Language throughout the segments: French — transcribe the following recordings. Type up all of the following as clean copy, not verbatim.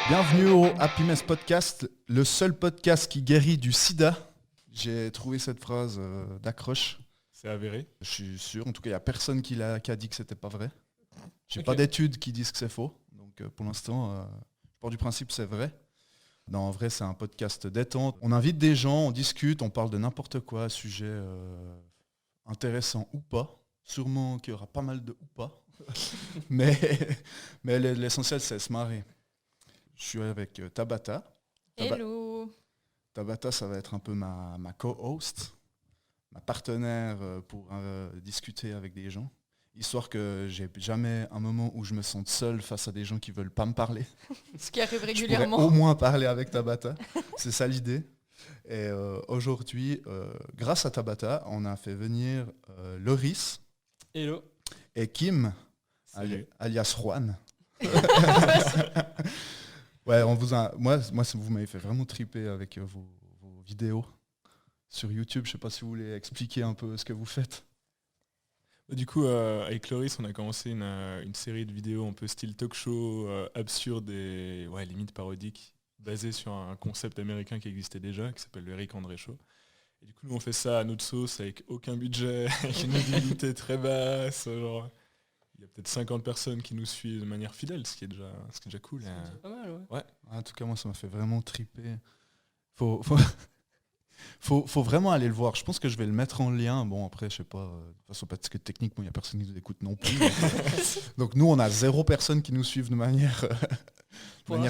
Bienvenue au Happiness Podcast, le seul podcast qui guérit du sida. J'ai trouvé cette phrase d'accroche. C'est avéré. Je suis sûr. En tout cas, il n'y a personne qui a dit que c'était pas vrai. J'ai pas d'études qui disent que c'est faux. Donc pour l'instant, je pars du principe que c'est vrai. Non, en vrai, c'est un podcast détente. On invite des gens, on discute, on parle de n'importe quoi, sujet intéressant ou pas. Sûrement qu'il y aura pas mal de ou pas. mais l'essentiel, c'est se marrer. Je suis avec Tabata. Hello. Tabata, ça va être un peu ma co-host, ma partenaire pour discuter avec des gens, histoire que j'ai jamais un moment où je me sente seul face à des gens qui veulent pas me parler. Ce qui arrive Je régulièrement. pourrais au moins parler avec Tabata, c'est ça l'idée. Et aujourd'hui, grâce à Tabata, on a fait venir Loris. Hello. Et Kim, alias Juan. Ouais, moi, vous m'avez fait vraiment triper avec vos vidéos sur YouTube. Je sais pas si vous voulez expliquer un peu ce que vous faites. Du coup, avec Loris, on a commencé une série de vidéos un peu style talk show, absurde et limite parodique, basée sur un concept américain qui existait déjà, qui s'appelle le Eric André Show. Et du coup, nous, on fait ça à notre sauce, avec aucun budget, avec une visibilité très basse. Genre, il y a peut-être 50 personnes qui nous suivent de manière fidèle, ce qui est déjà cool. C'est pas mal, ouais. En tout cas, moi, ça m'a fait vraiment triper. Faut vraiment aller le voir. Je pense que je vais le mettre en lien. Bon, après, je sais pas. De toute façon, parce que techniquement, il n'y a personne qui nous écoute non plus. Donc nous, on a 0 personnes qui nous suivent de manière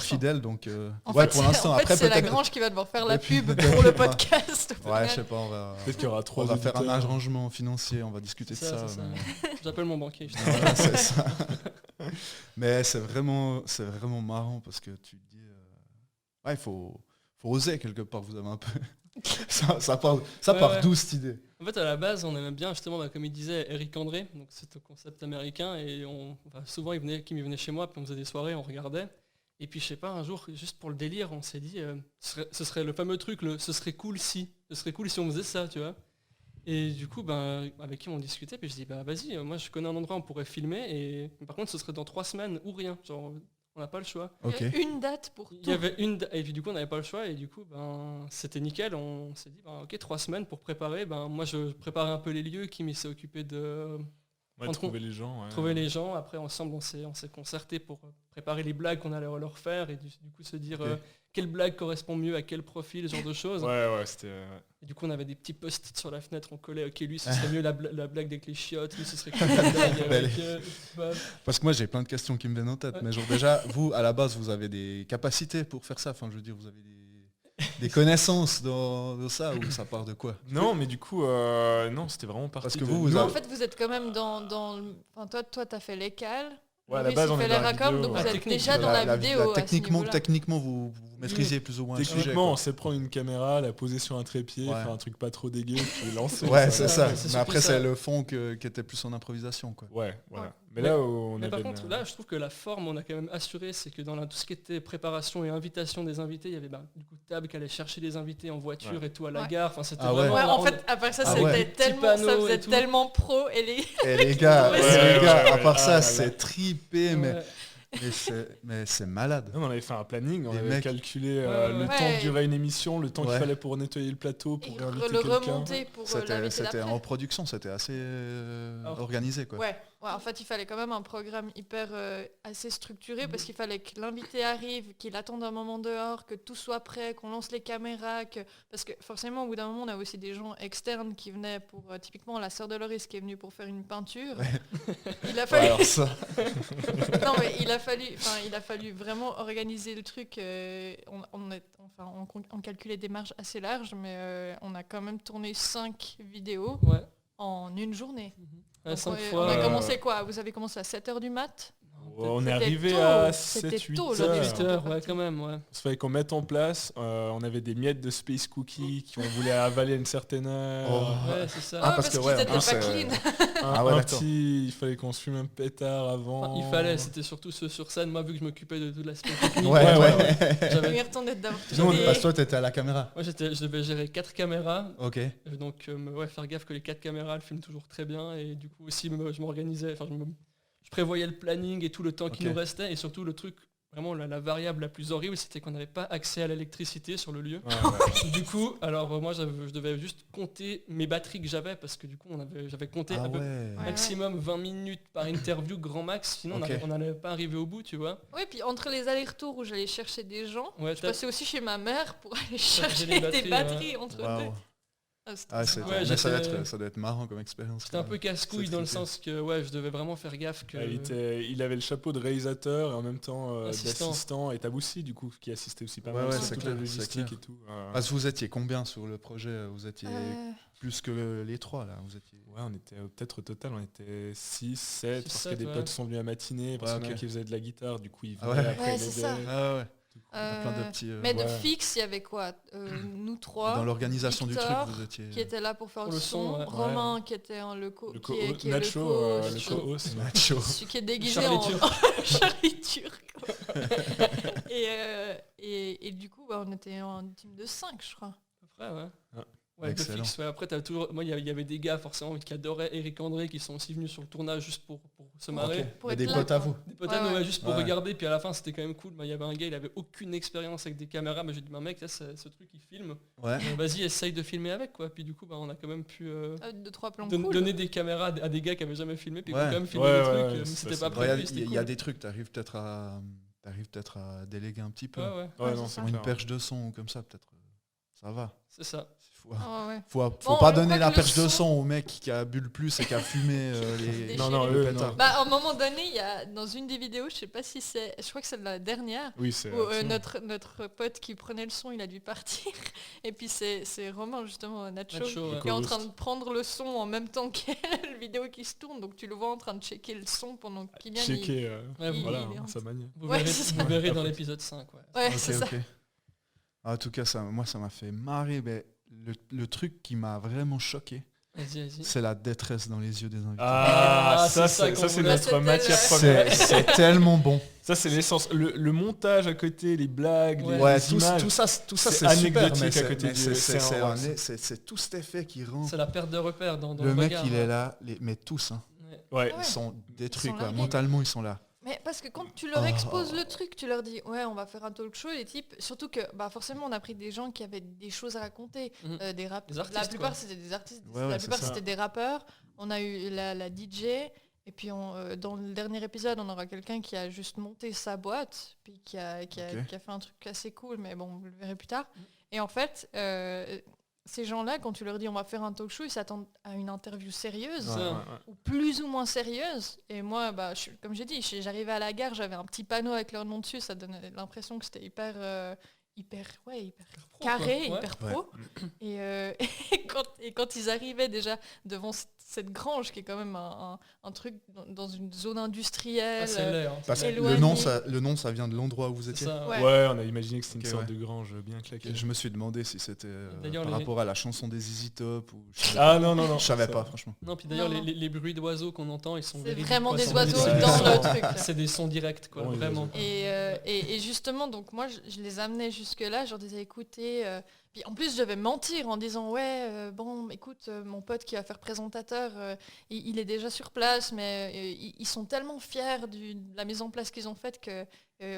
fidèle. Donc, pour l'instant. En fait, après, c'est peut-être... Lagrange qui va devoir faire la pub pour le podcast. Ouais, je sais pas. On va faire un arrangement financier. On va discuter de ça. J'appelle mon banquier. Voilà, c'est ça. Mais c'est vraiment marrant parce que tu te dis... il faut oser quelque part. Vous avez un peu... ça part d'où cette idée? En fait, à la base, on aimait bien justement, comme il disait, Eric André, donc c'est un concept américain, et souvent Kim venait chez moi, puis on faisait des soirées, on regardait, et puis je sais pas, un jour, juste pour le délire, on s'est dit, ce serait le fameux truc, ce serait cool si on faisait ça, tu vois. Et du coup, avec qui on discutait, puis je dis, vas-y, moi je connais un endroit où on pourrait filmer, et par contre ce serait dans 3 semaines ou rien, genre on n'a pas le choix. Okay. Il y a une date pour tout. Il y avait une date, et puis du coup on n'avait pas le choix, et du coup c'était nickel, on s'est dit, ok, 3 semaines pour préparer, moi je préparais un peu les lieux, Kim s'est occupé de... trouver les gens. Ouais. Trouver les gens, après ensemble on s'est concerté pour préparer les blagues qu'on allait leur faire, et du coup se dire quelle blague correspond mieux à quel profil, ce genre de choses. C'était... Et du coup on avait des petits post-it sur la fenêtre, on collait, ok, lui ce serait mieux la blague avec les chiottes, lui ce serait cool la blague avec... Parce que moi j'ai plein de questions qui me viennent en tête, mais genre déjà, vous à la base vous avez des capacités pour faire ça, enfin je veux dire vous avez des connaissances dans ça, ou ça part de quoi? Non, mais du coup, non, c'était vraiment parti. Parce que En fait, vous êtes quand même dans toi, t'as fait l'écale. Ouais, à la base, on fait les raccords, donc vous êtes déjà dans la vidéo. Techniquement, vous maîtrisez plus ou moins le sujet. Techniquement, on sait prendre une caméra, la poser sur un trépied, faire un truc pas trop dégueu, puis lancer. Ouais, c'est ça. Mais après, c'est le fond qui était plus en improvisation, quoi. Ouais, voilà. Mais là, par contre, là, je trouve que la forme, on a quand même assuré, c'est que dans tout ce qui était préparation et invitation des invités, il y avait du coup Tab qui allait chercher les invités en voiture et tout à la gare. Enfin, c'était vraiment. Ouais, en fait, après ça, c'était tellement, ça faisait tellement pro et les gars, à part ça, c'est tripé, mais c'est malade. Non, on avait fait un planning, on avait calculé le temps que durait une émission, le temps qu'il fallait pour nettoyer le plateau, pour inviter quelqu'un. C'était en production, c'était assez organisé, quoi. Ouais, en fait, il fallait quand même un programme hyper assez structuré, parce qu'il fallait que l'invité arrive, qu'il attende un moment dehors, que tout soit prêt, qu'on lance les caméras, parce que forcément, au bout d'un moment, on a aussi des gens externes qui venaient pour... typiquement, la sœur de Loris qui est venue pour faire une peinture. Il a fallu... alors ça... non, mais il a fallu vraiment organiser le truc. On calculait des marges assez larges, mais on a quand même tourné 5 vidéos en une journée. Donc, 5 on fois. a commencé quoi? Vous avez commencé à 7h du mat? On est C'était arrivé tôt, à c'était 7-8 tôt, heures. le 8 heures, ouais, quand même, ouais. Il fallait qu'on mette en place. On avait des miettes de Space Cookie qu'on voulait avaler à une certaine heure. Oh. Ouais, c'est ça. Ah, Ouais, parce que, qu'ils ouais, en étaient plus, pas clean. Ah ouais, un d'accord. petit, il fallait qu'on se fume un pétard avant. Enfin, il fallait, c'était surtout ceux sur scène. Moi, vu que je m'occupais de tout l'aspect technique, Ouais, ouais, ouais. j'avais- Il retournait d'abord. Non, Et- parce que toi, t'étais à la caméra. moi, je devais gérer 4 caméras. Ok. Donc, faire gaffe que les 4 caméras elles filment toujours très bien. Et du coup, aussi, je m'organisais. Enfin, je prévoyais le planning et tout le temps qui Ok. nous restait. Et surtout, le truc, vraiment, la variable la plus horrible, c'était qu'on n'avait pas accès à l'électricité sur le lieu. Ouais, ouais. Du coup, alors moi, je devais juste compter mes batteries que j'avais. Parce que du coup, j'avais compté Ah à peu ouais. Ouais. maximum 20 minutes par interview, grand max. Sinon, Ok. on n'allait pas arriver au bout, tu vois. Ouais, puis entre les allers-retours où j'allais chercher des gens, Ouais, je passais aussi chez ma mère pour aller chercher les des batteries, batteries entre Waouh. deux. Ah, c'était Ah, trop c'est- marrant. Ouais, mais j'étais- ça doit être marrant comme expérience. C'était un peu casse-couille C'est dans le trippé. sens que ouais, je devais vraiment faire gaffe que... Il avait le chapeau de réalisateur et en même temps Assistant. d'assistant. Et Taboussi, du coup, qui assistait aussi pas Ouais, mal ouais, sur c'est toute clair, la c'est logistique clair. et tout. Parce que vous étiez combien sur le projet? Vous étiez plus que les 3 là. Vous étiez... Ouais, on était peut-être au total, on était 6, 7, parce 7, que des ouais. potes sont venus à matinée, parce Ouais, qu'il y en a ok. qui faisaient de la guitare, du coup ils Ah venaient ouais. après Ouais, les c'est ça. deux. Ah ouais. Euh, Plein de petits. Mais de Ouais. fixe, il y avait quoi Nous trois, Dans l'organisation du truc, Victor, vous étiez. qui était là pour faire Pour le le son, son, ouais. Romain qui était en le co, Le qui est, qui est Nacho, le le co- co-host. Macho. celui qui est déguisé Charlie en Turc. Charlie Turc. Et du coup, bah, on était en team de 5, je crois. Après, ouais. Ah, Ouais, de excellent. fixe, ouais. Après, t'as toujours... Moi, il y avait des gars, forcément, qui adoraient Eric André, qui sont aussi venus sur le tournage juste pour se marrer. Ok. Pour Mais être des là, potes à quoi. vous. Des potes Ouais, à nous, ouais. ouais, juste pour Ouais. regarder, puis à la fin, c'était quand même cool. Bah, il y avait un gars, il avait aucune expérience avec des caméras, mais j'ai dit, bah, mec, là, ce truc, il filme. Ouais. Vas-y, essaye de filmer avec, quoi. Puis du coup, bah, on a quand même pu... 2-3 plans Don- cool. donner des caméras à des gars qui avaient jamais filmé, puis qui ont Ouais. quand même filmé Ouais, des ouais, trucs, ouais, mais ça, c'était c'est pas vrai. Il prévu, y a- c'était il y, cool. a des trucs, t'arrives peut-être à déléguer un petit peu. Ouais, ouais, Ouais, Ouais, non, c'est c'est ça. Une clair. perche de son ou comme ça, peut-être. Ça va. c'est ça. Ah ouais. Faut Bon, pas je donner crois la que le perche de son- son au mec qui a bu le plus et qui a fumé les. Des Non, non, chéris. eux, pétards. non. Bah, à un moment donné, il y a dans une des vidéos, je sais pas si c'est, je crois que c'est la dernière, Oui, c'est. où notre pote qui prenait le son, il a dû partir. Et puis c'est Romain, justement, Nacho, Nacho, ouais. qui est en train de prendre le son en même temps qu'il y a la vidéo qui se tourne. Donc tu le vois en train de checker le son pendant Kylian. Checker, Ouais, vous, voilà, il est en- sa manière. vous Ouais, verrez, c'est ça. vous verrez dans l'épisode 5. Ouais. Ouais, Ok, c'est ça. ok. En tout cas, moi, ça m'a fait marrer. Mais le truc qui m'a vraiment choqué, Vas-y, vas-y. c'est la détresse dans les yeux des invités. Ah, c'est ça ça qu'on c'est voulait. notre C'était matière le- première. C'est tellement bon. Ça c'est l'essence. Le montage à côté, les blagues, Ouais. les Ouais, tout images. ça, c'est c'est super. anecdotique Mais à c'est- côté mais du- c'est- c'est c'est un- un- c'est tout cet effet qui rend. C'est la perte de repère dans Le mec, regard, il ouais. est là, mais tous, hein, Ouais. Ouais. Ouais. ils sont détruits, sont quoi. largués. Mentalement, ils sont là. Mais parce que quand tu leur Oh. exposes le truc, tu leur dis ouais on va faire un talk show, les types, surtout que bah forcément on a pris des gens qui avaient des choses à raconter, Mhm. des rappeurs. Des artistes, La plupart quoi. c'était des artistes, Ouais, ouais, la c'est plupart ça. c'était des rappeurs. On a eu la DJ et puis dans le dernier épisode on aura quelqu'un qui a juste monté sa boîte puis qui a Ok. fait un truc assez cool, mais bon vous le verrez plus tard. Et en fait ces gens-là, quand tu leur dis on va faire un talk show, ils s'attendent à une interview sérieuse. Ça. Ouais, ouais. Ou plus ou moins sérieuse. Et moi, bah, comme j'ai dit, j'arrivais à la gare, j'avais un petit panneau avec leur nom dessus, ça donnait l'impression que c'était hyper Pro, carré, quoi. Ouais. hyper pro. Et, et quand ils arrivaient déjà devant cette grange, qui est quand même un truc dans une zone industrielle, Ah, c'est laid, hein. Parce que Éloigné. le nom, ça vient de l'endroit où vous C'est étiez. ça. Ouais. Ouais, on a imaginé que c'était une Ok, sorte ouais. de grange bien claquée. Et je me suis demandé si c'était D'ailleurs, par les- rapport à la chanson des ZZ Top ou Ah non, non, non. je savais Ça- pas, franchement. Non, puis d'ailleurs, Non. les bruits d'oiseaux qu'on entend, ils sont c'est véridiques, vraiment quoi. des C'est oiseaux des- dans des- le truc. là. C'est des sons directs, quoi, Bon, les vraiment. oiseaux. Et justement, donc moi, je les amenais jusque-là, je leur disais, écoutez, puis en plus, je devais mentir en disant, ouais, bon, écoute, mon pote qui va faire présentateur, il est déjà sur place, mais ils sont tellement fiers de la mise en place qu'ils ont faite que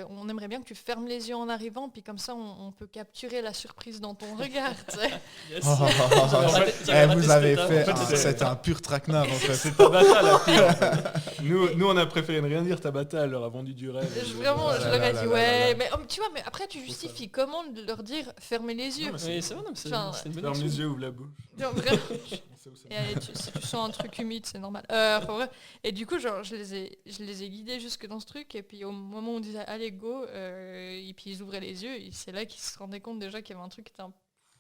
on aimerait bien que tu fermes les yeux en arrivant, puis comme ça, on peut capturer la surprise dans ton regard. tu sais. Yes. Oh, J'avais raté- Eh, j'avais vous raté avez cette fait, étape. En fait, c'est un pur traquenard en fait. C'est Tabata la pire. En fait. Nous, on a préféré ne rien dire. Tabata, elle leur a vendu du rêve. Vraiment, là je là leur ai là dit, là ouais, là. mais tu vois, mais après, tu justifies comment de leur dire, fermez les yeux. Non, Oui, c'est vrai, non, mais c'est Enfin, c'est une bonne Ferme action. les yeux, ouvre la bouche. Genre, vraiment. C'est où ça Et si tu sens un truc humide, c'est normal. Enfin, bref. Et du coup, genre, je les ai guidés jusque dans ce truc. Et puis au moment où on disait allez go, et puis ils ouvraient les yeux, et c'est là qu'ils se rendaient compte déjà qu'il y avait un truc qui était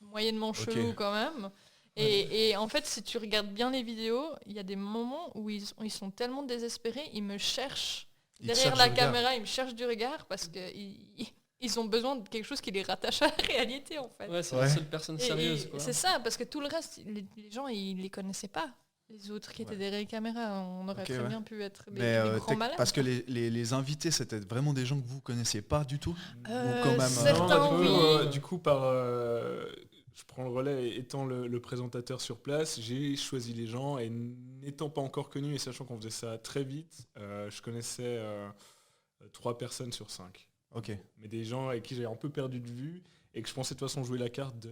moyennement chelou quand même. Et en fait, si tu regardes bien les vidéos, il y a des moments où ils sont tellement désespérés, ils me cherchent Ils te Derrière cherchent la le regard. caméra, ils me cherchent du regard parce qu'ils ont besoin de quelque chose qui les rattache à la réalité en fait. Ouais, c'est Ouais. la seule personne Et- sérieuse. et Quoi. c'est ça, parce que tout le reste, les gens, ils les connaissaient pas. Les autres qui étaient Ouais. derrière les caméras, on aurait Ok, très ouais. bien pu être des Mais grands malades. parce que les invités, c'était vraiment des gens que vous connaissiez pas du tout. Euh, Ou quand même, certains, Non, oui. du coup, je prends le relais étant le présentateur sur place, j'ai choisi les gens et n'étant pas encore connu et sachant qu'on faisait ça très vite, je connaissais 3 personnes sur 5. Ok. Mais des gens avec qui j'avais un peu perdu de vue et que je pensais de toute façon jouer la carte de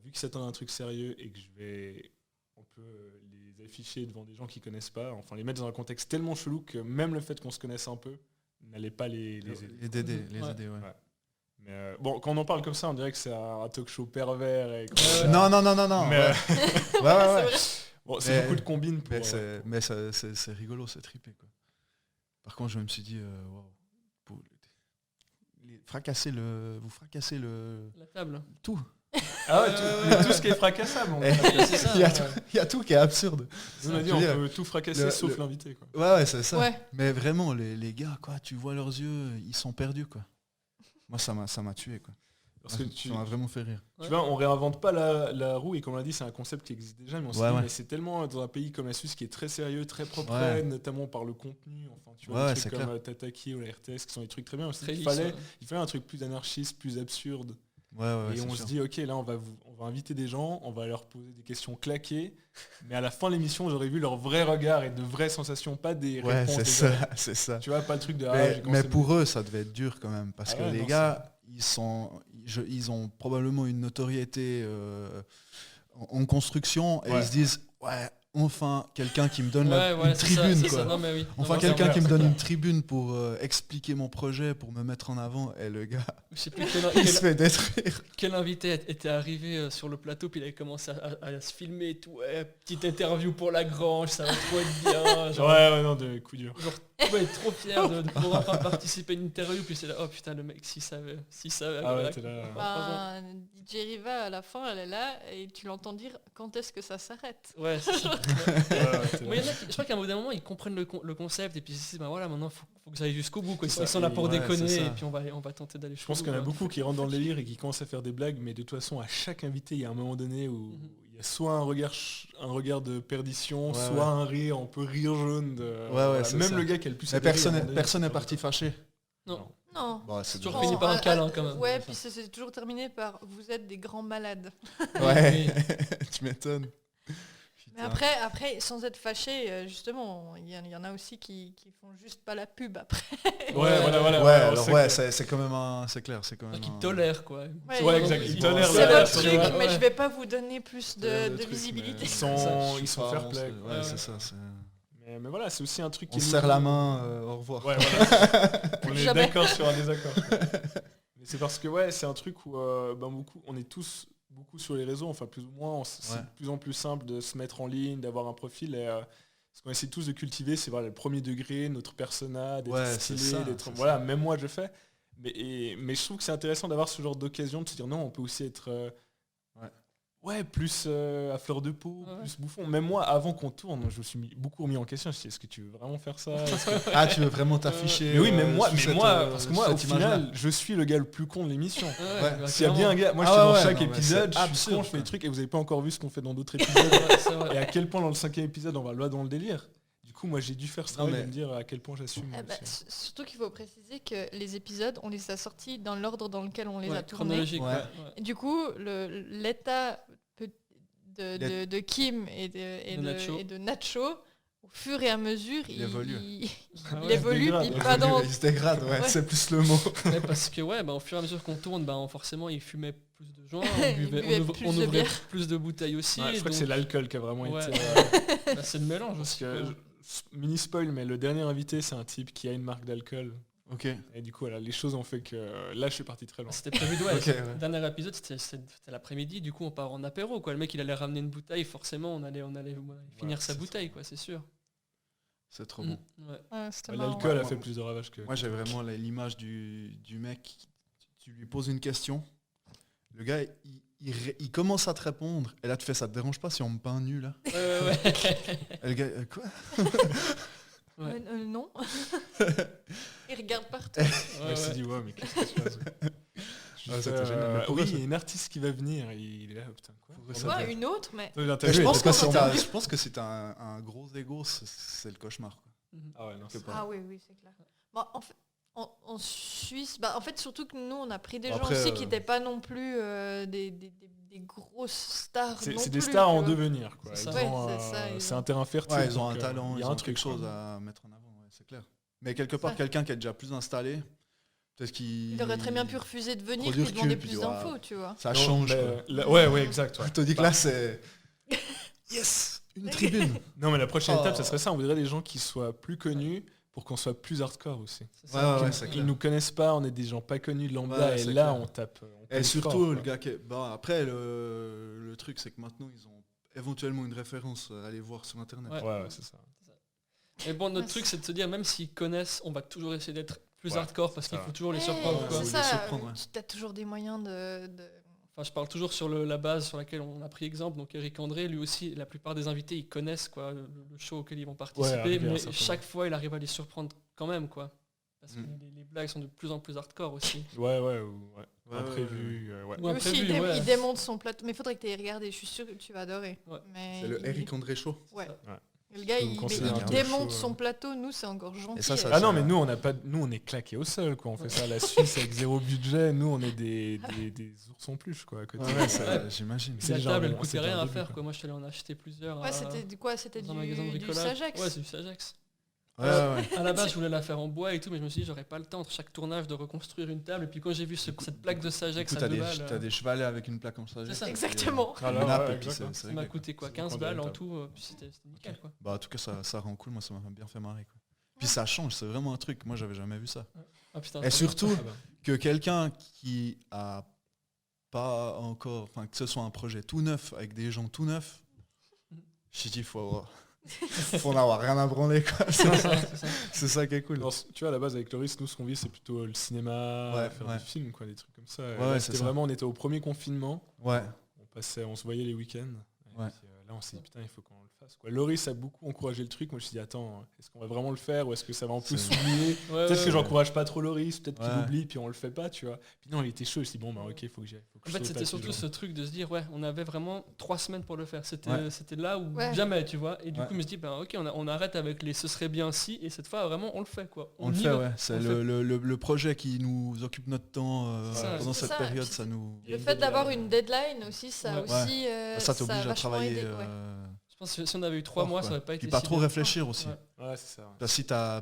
vu que c'est un truc sérieux et que je vais un peu les afficher devant des gens qui connaissent pas, enfin les mettre dans un contexte tellement chelou que même le fait qu'on se connaisse un peu n'allait pas les aider. Les Ouais. aider, ouais. Ouais. Mais bon, quand on en parle comme ça, on dirait que c'est un talk show pervers. Et Non. Mais, Ouais. C'est Ouais. vrai. bon, c'est Mais- beaucoup de combines pour. Mais c'est rigolo, c'est trippé, quoi. Par contre, je me suis dit, wow, vous fracassez le La table. tout. Ah ouais, mais tout ce qui est fracassable. Eh, c'est ça, il y a ouais. tout- il y a tout qui est absurde. On a dit Je veux on dire, peut tout fracasser sauf le- l'invité. Quoi. Ouais, c'est ça. Ouais. Mais vraiment, les gars, quoi, tu vois leurs yeux, ils sont perdus, quoi. Moi, ça m'a tué, quoi. Parce que Ça m'a vraiment fait rire. tu vois, on réinvente pas la roue et comme on l'a dit, c'est un concept qui existe déjà, mais on s'est Ouais, dit, ouais. mais c'est tellement dans un pays comme la Suisse qui est très sérieux, très propre, Ouais. notamment par le contenu. Enfin, tu vois, Ouais, des c'est trucs comme clair. Tataki ou la RTS qui sont des trucs très bien. On s'est Très dit, lisse, il fallait un truc plus anarchiste, plus absurde. Ouais, Et c'est on se sûr. dit, ok, là, on va inviter des gens, on va leur poser des questions claquées, mais à la fin de l'émission, j'aurais vu leur vrai regard et de vraies sensations, pas des Ouais, réponses. c'est des ça, c'est ça. Tu vois, pas le truc de... Mais pour eux, ça devait être dur quand même, parce Ah que ouais, les non, gars, ils ont probablement une notoriété en construction et Ouais. ils se disent, ouais, enfin, quelqu'un qui me donne Ouais, une voilà, c'est ça, tribune, c'est quoi. ça. Non, mais oui. Enfin, Non, quelqu'un c'est qui me clair, donne c'est une tribune pour expliquer mon projet, pour me mettre en avant, et le gars, Je sais plus il se fait détruire. quel invité était arrivé sur le plateau, puis il avait commencé à se filmer et tout. Ouais, petite interview pour la grange, ça va trop être bien. Genre, Ouais, non, de coups durs. ouais, trop fier de pouvoir participer à une interview, puis c'est là, oh putain, le mec, s'il savait. Ah ouais, voilà. t'es là. Ben, DJ Riva, à la fin, elle est là et tu l'entends dire quand est-ce que ça s'arrête. Ouais, c'est ça. T'es Mais là. il y en a je crois qu'à un bout d'un moment, ils comprennent le concept, et puis ils se disent, bah voilà, maintenant, faut que ça aille jusqu'au bout. Quoi. Ils ça, sont là pour ouais, déconner, c'est ça. et puis on va tenter d'aller Je pense qu'il y en a beaucoup qui rentrent dans le délire et qui commencent à faire des blagues, mais de toute façon, à chaque invité, il y a un moment donné où il y a soit un regard de perdition, Ouais, soit ouais. un rire, on peut rire jaune. c'est Même ça. le gars qui a le plus Mais adhéré, à un moment donné, personne il n'est se parti fâché. Non. Non. Bon, c'est toujours déjà fini ça. par un câlin, quand même. Ouais, puis c'est toujours terminé par vous êtes des grands malades. Ouais, tu m'étonnes. Mais après, sans être fâché, justement, il y en a aussi qui font juste pas la pub après. Ouais, voilà. Ouais, on alors sait ouais, que- c'est quand même c'est clair, c'est quand même Qui un- tolèrent, quoi. Ouais, exact. Ils tolèrent C'est le- votre truc, ouais. mais je vais pas vous donner plus le de truc, visibilité. mais- Ils sont Je suis pas fair avancé. play. Ouais, Ouais, c'est ouais. ça. c'est- Mais voilà, c'est aussi un truc On qui se est serre la nouveau. main, au revoir. Ouais, voilà. On est Jamais. d'accord sur un désaccord. Mais c'est parce que ouais, c'est un truc où on est tous beaucoup sur les réseaux, enfin plus ou moins, c'est Ouais. de plus en plus simple de se mettre en ligne, d'avoir un profil. Et, ce qu'on essaie tous de cultiver, c'est voilà, le premier degré, notre persona, d'être Ouais, c'est stylé, ça, d'être... c'est Voilà, ça. même moi je le fais. Mais je trouve que c'est intéressant d'avoir ce genre d'occasion de se dire non, on peut aussi être plus à fleur de peau, Ouais. plus bouffon. Même moi, avant qu'on tourne, je me suis beaucoup remis en question. Je me suis dit, est-ce que tu veux vraiment faire ça? Est-ce que- Ah, tu veux vraiment t'afficher Mais oui, même moi, sous parce que moi, sous au cette image-là. final, je suis le gars le plus con de l'émission. Ouais. bah, S'il y a bien un gars, moi je Ah suis ouais, dans ouais, chaque non, mais épisode, c'est je suis con, absurde, je fais des quoi. trucs et vous avez pas encore vu ce qu'on fait dans d'autres épisodes. Ouais, c'est vrai. Et à quel point dans le 5e épisode on va loin dans le délire. Du coup, moi j'ai dû faire ce Non, travail mais- de me dire à quel point j'assume. Eh ben, aussi. surtout qu'il faut préciser que les épisodes, on les a sortis dans l'ordre dans lequel on les Ouais, a tournés. chronologique, Ouais. ouais. Ouais. Et du coup, l'état de Kim et de Nacho, au fur et à mesure, Il évolue. il Ah ouais, évolue, dégrade. puis pas dans... Il se dégrade, ouais, Ouais. c'est plus le mot. Ouais, parce que au fur et à mesure qu'on tourne, forcément il fumait plus de joints, Il buvait plus on de ouvrait bière. plus de bouteilles aussi. Ouais, je crois que donc- c'est l'alcool qui a vraiment Ouais. été. c'est le mélange Parce aussi. que, quoi. mini spoil, mais le dernier invité c'est un type qui a une marque d'alcool. Ok. Et du coup, voilà, les choses ont fait que là je suis parti très loin. C'était prévu de Ok, ouais. Le dernier épisode, c'était l'après-midi, du coup on part en apéro. Quoi. Le mec il allait ramener une bouteille, forcément on allait finir sa c'est bouteille, quoi, c'est sûr. C'est trop bon. Ouais. Ouais, c'était marrant. L'alcool a ouais. fait plus de ravages que. Moi, j'ai vraiment l'image du mec. Tu lui poses une question, le gars, il commence à te répondre, et là, tu fais ça te dérange pas si on me peint nu, là Ouais. Et le gars, quoi Ouais. Non. Il regarde partout. Ouais, je me suis dit, ouais, mais qu'est-ce qui se passe? C'était génial. Mais pour eux, oui, il y c'est- a une artiste qui va venir. Il est là, putain, quoi. Pour eux, On ça va- Ouais, doit- une autre, mais... Toi, Mais l'interview, je elle pense était que pas si sortie. je pense que si t'as un gros ego, c'est le cauchemar. Quoi. Ah ouais, non, c'est pas. Ah oui, oui, c'est clair. Bon, en fait, en Suisse, en fait, surtout que nous, on a pris des gens Après, aussi qui n'étaient pas non plus des grosses stars. C'est non des plus, stars tu en vois. devenir, quoi. C'est Ils ça. ont, Ouais, c'est ça, ils c'est ont- un terrain fertile. Ouais, ils ont donc, un talent, il y ils a ont un truc, quelque chose quoi. à mettre en avant, ouais, c'est clair. Mais quelque part, Ça. quelqu'un qui est déjà plus installé, peut-être qu'il... Il aurait très bien pu refuser de venir Trop du et demander recul, plus puis d'infos, tu vois. Ça Non, change. mais, quoi. ouais, exact. Ouais. Je te dis que là, c'est... Yes, une tribune. Non, mais la prochaine Oh. étape, ça serait ça. On voudrait des gens qui soient plus connus pour qu'on soit plus hardcore aussi. C'est ça. Ouais, ouais, Qu'ils- c'est Qu'ils clair. nous connaissent pas, on est des gens pas connus de lambda, Ouais, et c'est là, clair. on tape. Et tape surtout, fort, le quoi. gars qui est... après, le truc, c'est que maintenant, ils ont éventuellement une référence à aller voir sur Internet. Ouais. Ouais, c'est ça. Et bon, notre Ouais, truc, c'est de se dire, même s'ils connaissent, on va toujours essayer d'être plus Ouais, hardcore parce ça qu'il va. faut toujours les Ouais, surprendre. Ouais, quoi. c'est les ça, surprendre, ouais. tu as toujours des moyens de... Enfin, je parle toujours sur la base sur laquelle on a pris exemple. Donc Eric André, lui aussi, la plupart des invités, ils connaissent quoi, le show auquel ils vont participer, arrivé, mais certainement. chaque fois, il arrive à les surprendre quand même, quoi. Parce que Mm. les blagues sont de plus en plus hardcore aussi. Ouais. Ouais, Imprévu. Ouais. Ou Lui aussi, imprévu, ouais. il démonte son plateau. Mais il faudrait que tu aies regardé, je suis sûre que tu vas adorer. Ouais. Mais C'est le il- Eric André Show. Ouais. Ouais. Le gars, Je vous il, conseille mais un il talk démonte show, son plateau, nous, c'est encore gentil. Et ça, Ah non, ça- mais nous, on est claqués au sol, quoi. On fait ça à la Suisse avec zéro budget. Nous, on est des ours en peluche, quoi. À côté. Ouais, j'imagine. C'est La genre, table, elle on coûtait s'est rien à perdu, faire, quoi. quoi. Moi, je suis allé en acheter plusieurs. Ouais, c'était du quoi? C'était dans un magasin de du bricolage. Sagex. Ouais, c'est du Sagex. Ouais, ouais. À la base, je voulais la faire en bois et tout, mais je me suis dit, j'aurais pas le temps entre chaque tournage de reconstruire une table. Et puis quand j'ai vu cette plaque de Du Sagex coup, à t'as 2 des, balles, t'as des chevalets avec une plaque en sagesse. C'est ça. Exactement. Ah, Une là, nappe, ouais, et puis exactement. c'est ça m'a réglé, coûté quoi, C'est 15 bon, balles en top. tout, puis c'était nickel, quoi. Bah, en tout cas, ça rend cool. Moi, ça m'a bien fait marrer. Quoi. Puis ça change, c'est vraiment un truc. Moi, j'avais jamais vu ça. Ah, putain, Et ça- surtout, Ah bah. que quelqu'un qui a pas encore, enfin, que ce soit un projet tout neuf avec des gens tout neufs, je dis, faut en avoir rien à branler. Quoi. c'est ça, c'est ça. C'est ça qui est cool. Non, tu vois, à la base, avec Loris, nous, ce qu'on vit, c'est plutôt le cinéma, Ouais, faire ouais. des films, quoi, des trucs comme ça. Et Ouais, là, c'est c'était ça. vraiment, on était au premier confinement. Ouais. On se voyait les week-ends. Et Ouais. puis, là, on s'est dit, putain, il faut qu'on le fasse, quoi. Loris a beaucoup encouragé le truc. Moi, je me suis dit, attends, est-ce qu'on va vraiment le faire ou est-ce que ça va un peu C'est- s'oublier? Ouais, Peut-être que ouais. j'encourage pas trop Loris, peut-être qu'il Ouais. oublie, puis on le fait pas, tu vois. Puis non, il était chaud. Je me suis dit, bon, bah, ok, il faut que j'y aille. En fait, c'était surtout ce truc de se dire, ouais, on avait vraiment 3 semaines pour le faire. C'était Ouais. c'était là où Ouais. jamais, tu vois. Et du Ouais. coup, je me suis dit, ben, ok, on arrête avec les ce serait bien si, et cette fois, vraiment, on le fait, quoi. On le y fait, va. ouais. C'est On le le projet qui nous occupe notre temps C'est ça, pendant c'est cette ça. période. Puis Ça nous. Il y a Le une fait d'avoir deadline. une deadline aussi, ça Ouais. aussi, Ça t'oblige a à vachement travailler. aidé, ouais. Je pense que si on avait eu 3 fort, mois, quoi. ça aurait pas été Puis pas si trop bien. réfléchir aussi. Ouais. Ouais, c'est ça. Ouais. Parce que si t'as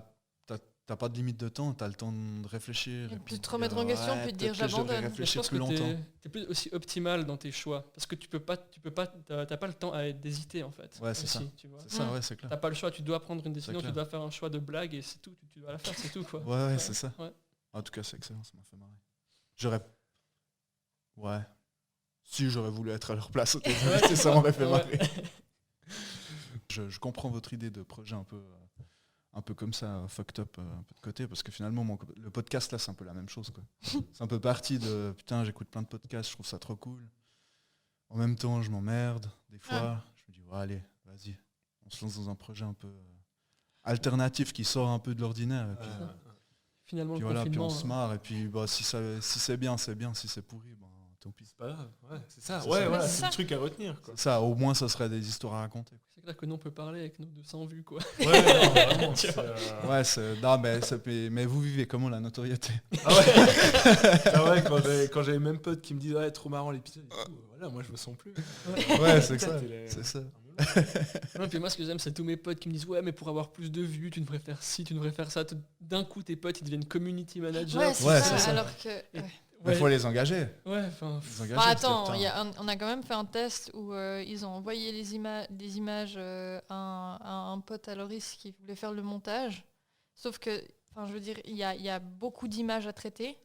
pas de limite de temps, t'as le temps de réfléchir. Et et puis de te dire, remettre en question, puis de dire, peut-être que je devrais j'abandonne. Mais je réfléchir pense que plus longtemps. t'es plus aussi optimal dans tes choix. Parce que t'as pas le temps d'hésiter, en fait. Ouais, c'est ça. aussi, tu vois. C'est ça, ouais, c'est clair. T'as pas le choix, tu dois prendre une décision, tu clair. dois faire un choix de blague et c'est tout, tu dois la faire, c'est tout, quoi. Ouais, c'est ça. Ouais. En tout cas, c'est excellent, ça m'a fait marrer. J'aurais. Ouais. Si j'aurais voulu être à leur place, Ouais, ça m'aurait fait ouais. marrer. Je comprends votre idée de projet un peu comme ça, fucked up, un peu de côté, parce que finalement, le podcast, là, c'est un peu la même chose. Quoi. C'est un peu parti de putain, j'écoute plein de podcasts, je trouve ça trop cool. En même temps, je m'emmerde. Des fois, je me dis, ouais, allez, vas-y, on se lance dans un projet un peu alternatif qui sort un peu de l'ordinaire. Et puis, Finalement, puis le voilà, puis confinement, on se marre. Et puis, bah, si c'est bien, c'est bien. Si c'est pourri, bah, tant pis. C'est pas grave. Ouais, c'est ça. C'est Ouais, ça. voilà, Mais c'est ça- le truc à retenir, quoi. Ça, au moins, ça serait des histoires à raconter. c'est clair que nous, on peut parler avec nos 200 vues, quoi. Ouais, non, vraiment. Tu vois. Ouais, non, mais vous vivez comment la notoriété? Ah ouais, ah ouais, quand j'avais même potes qui me disent ouais, trop marrant l'épisode et tout, voilà, moi je me sens plus. Ouais, c'est ça. T'es C'est ça. Non, puis moi, ce que j'aime, c'est tous mes potes qui me disent ouais, mais pour avoir plus de vues, tu devrais faire ci, tu devrais faire ça. D'un coup, tes potes, ils deviennent community managers. Ouais, c'est Ouais, ça, c'est ça. alors que... Et- ouais. Il faut les engager. Ouais, enfin. Les engager, Bah, c'est attends, putain. on a quand même fait un test où ils ont envoyé des images à un pote à Loris qui voulait faire le montage. Sauf que, je veux dire, il y a beaucoup d'images à traiter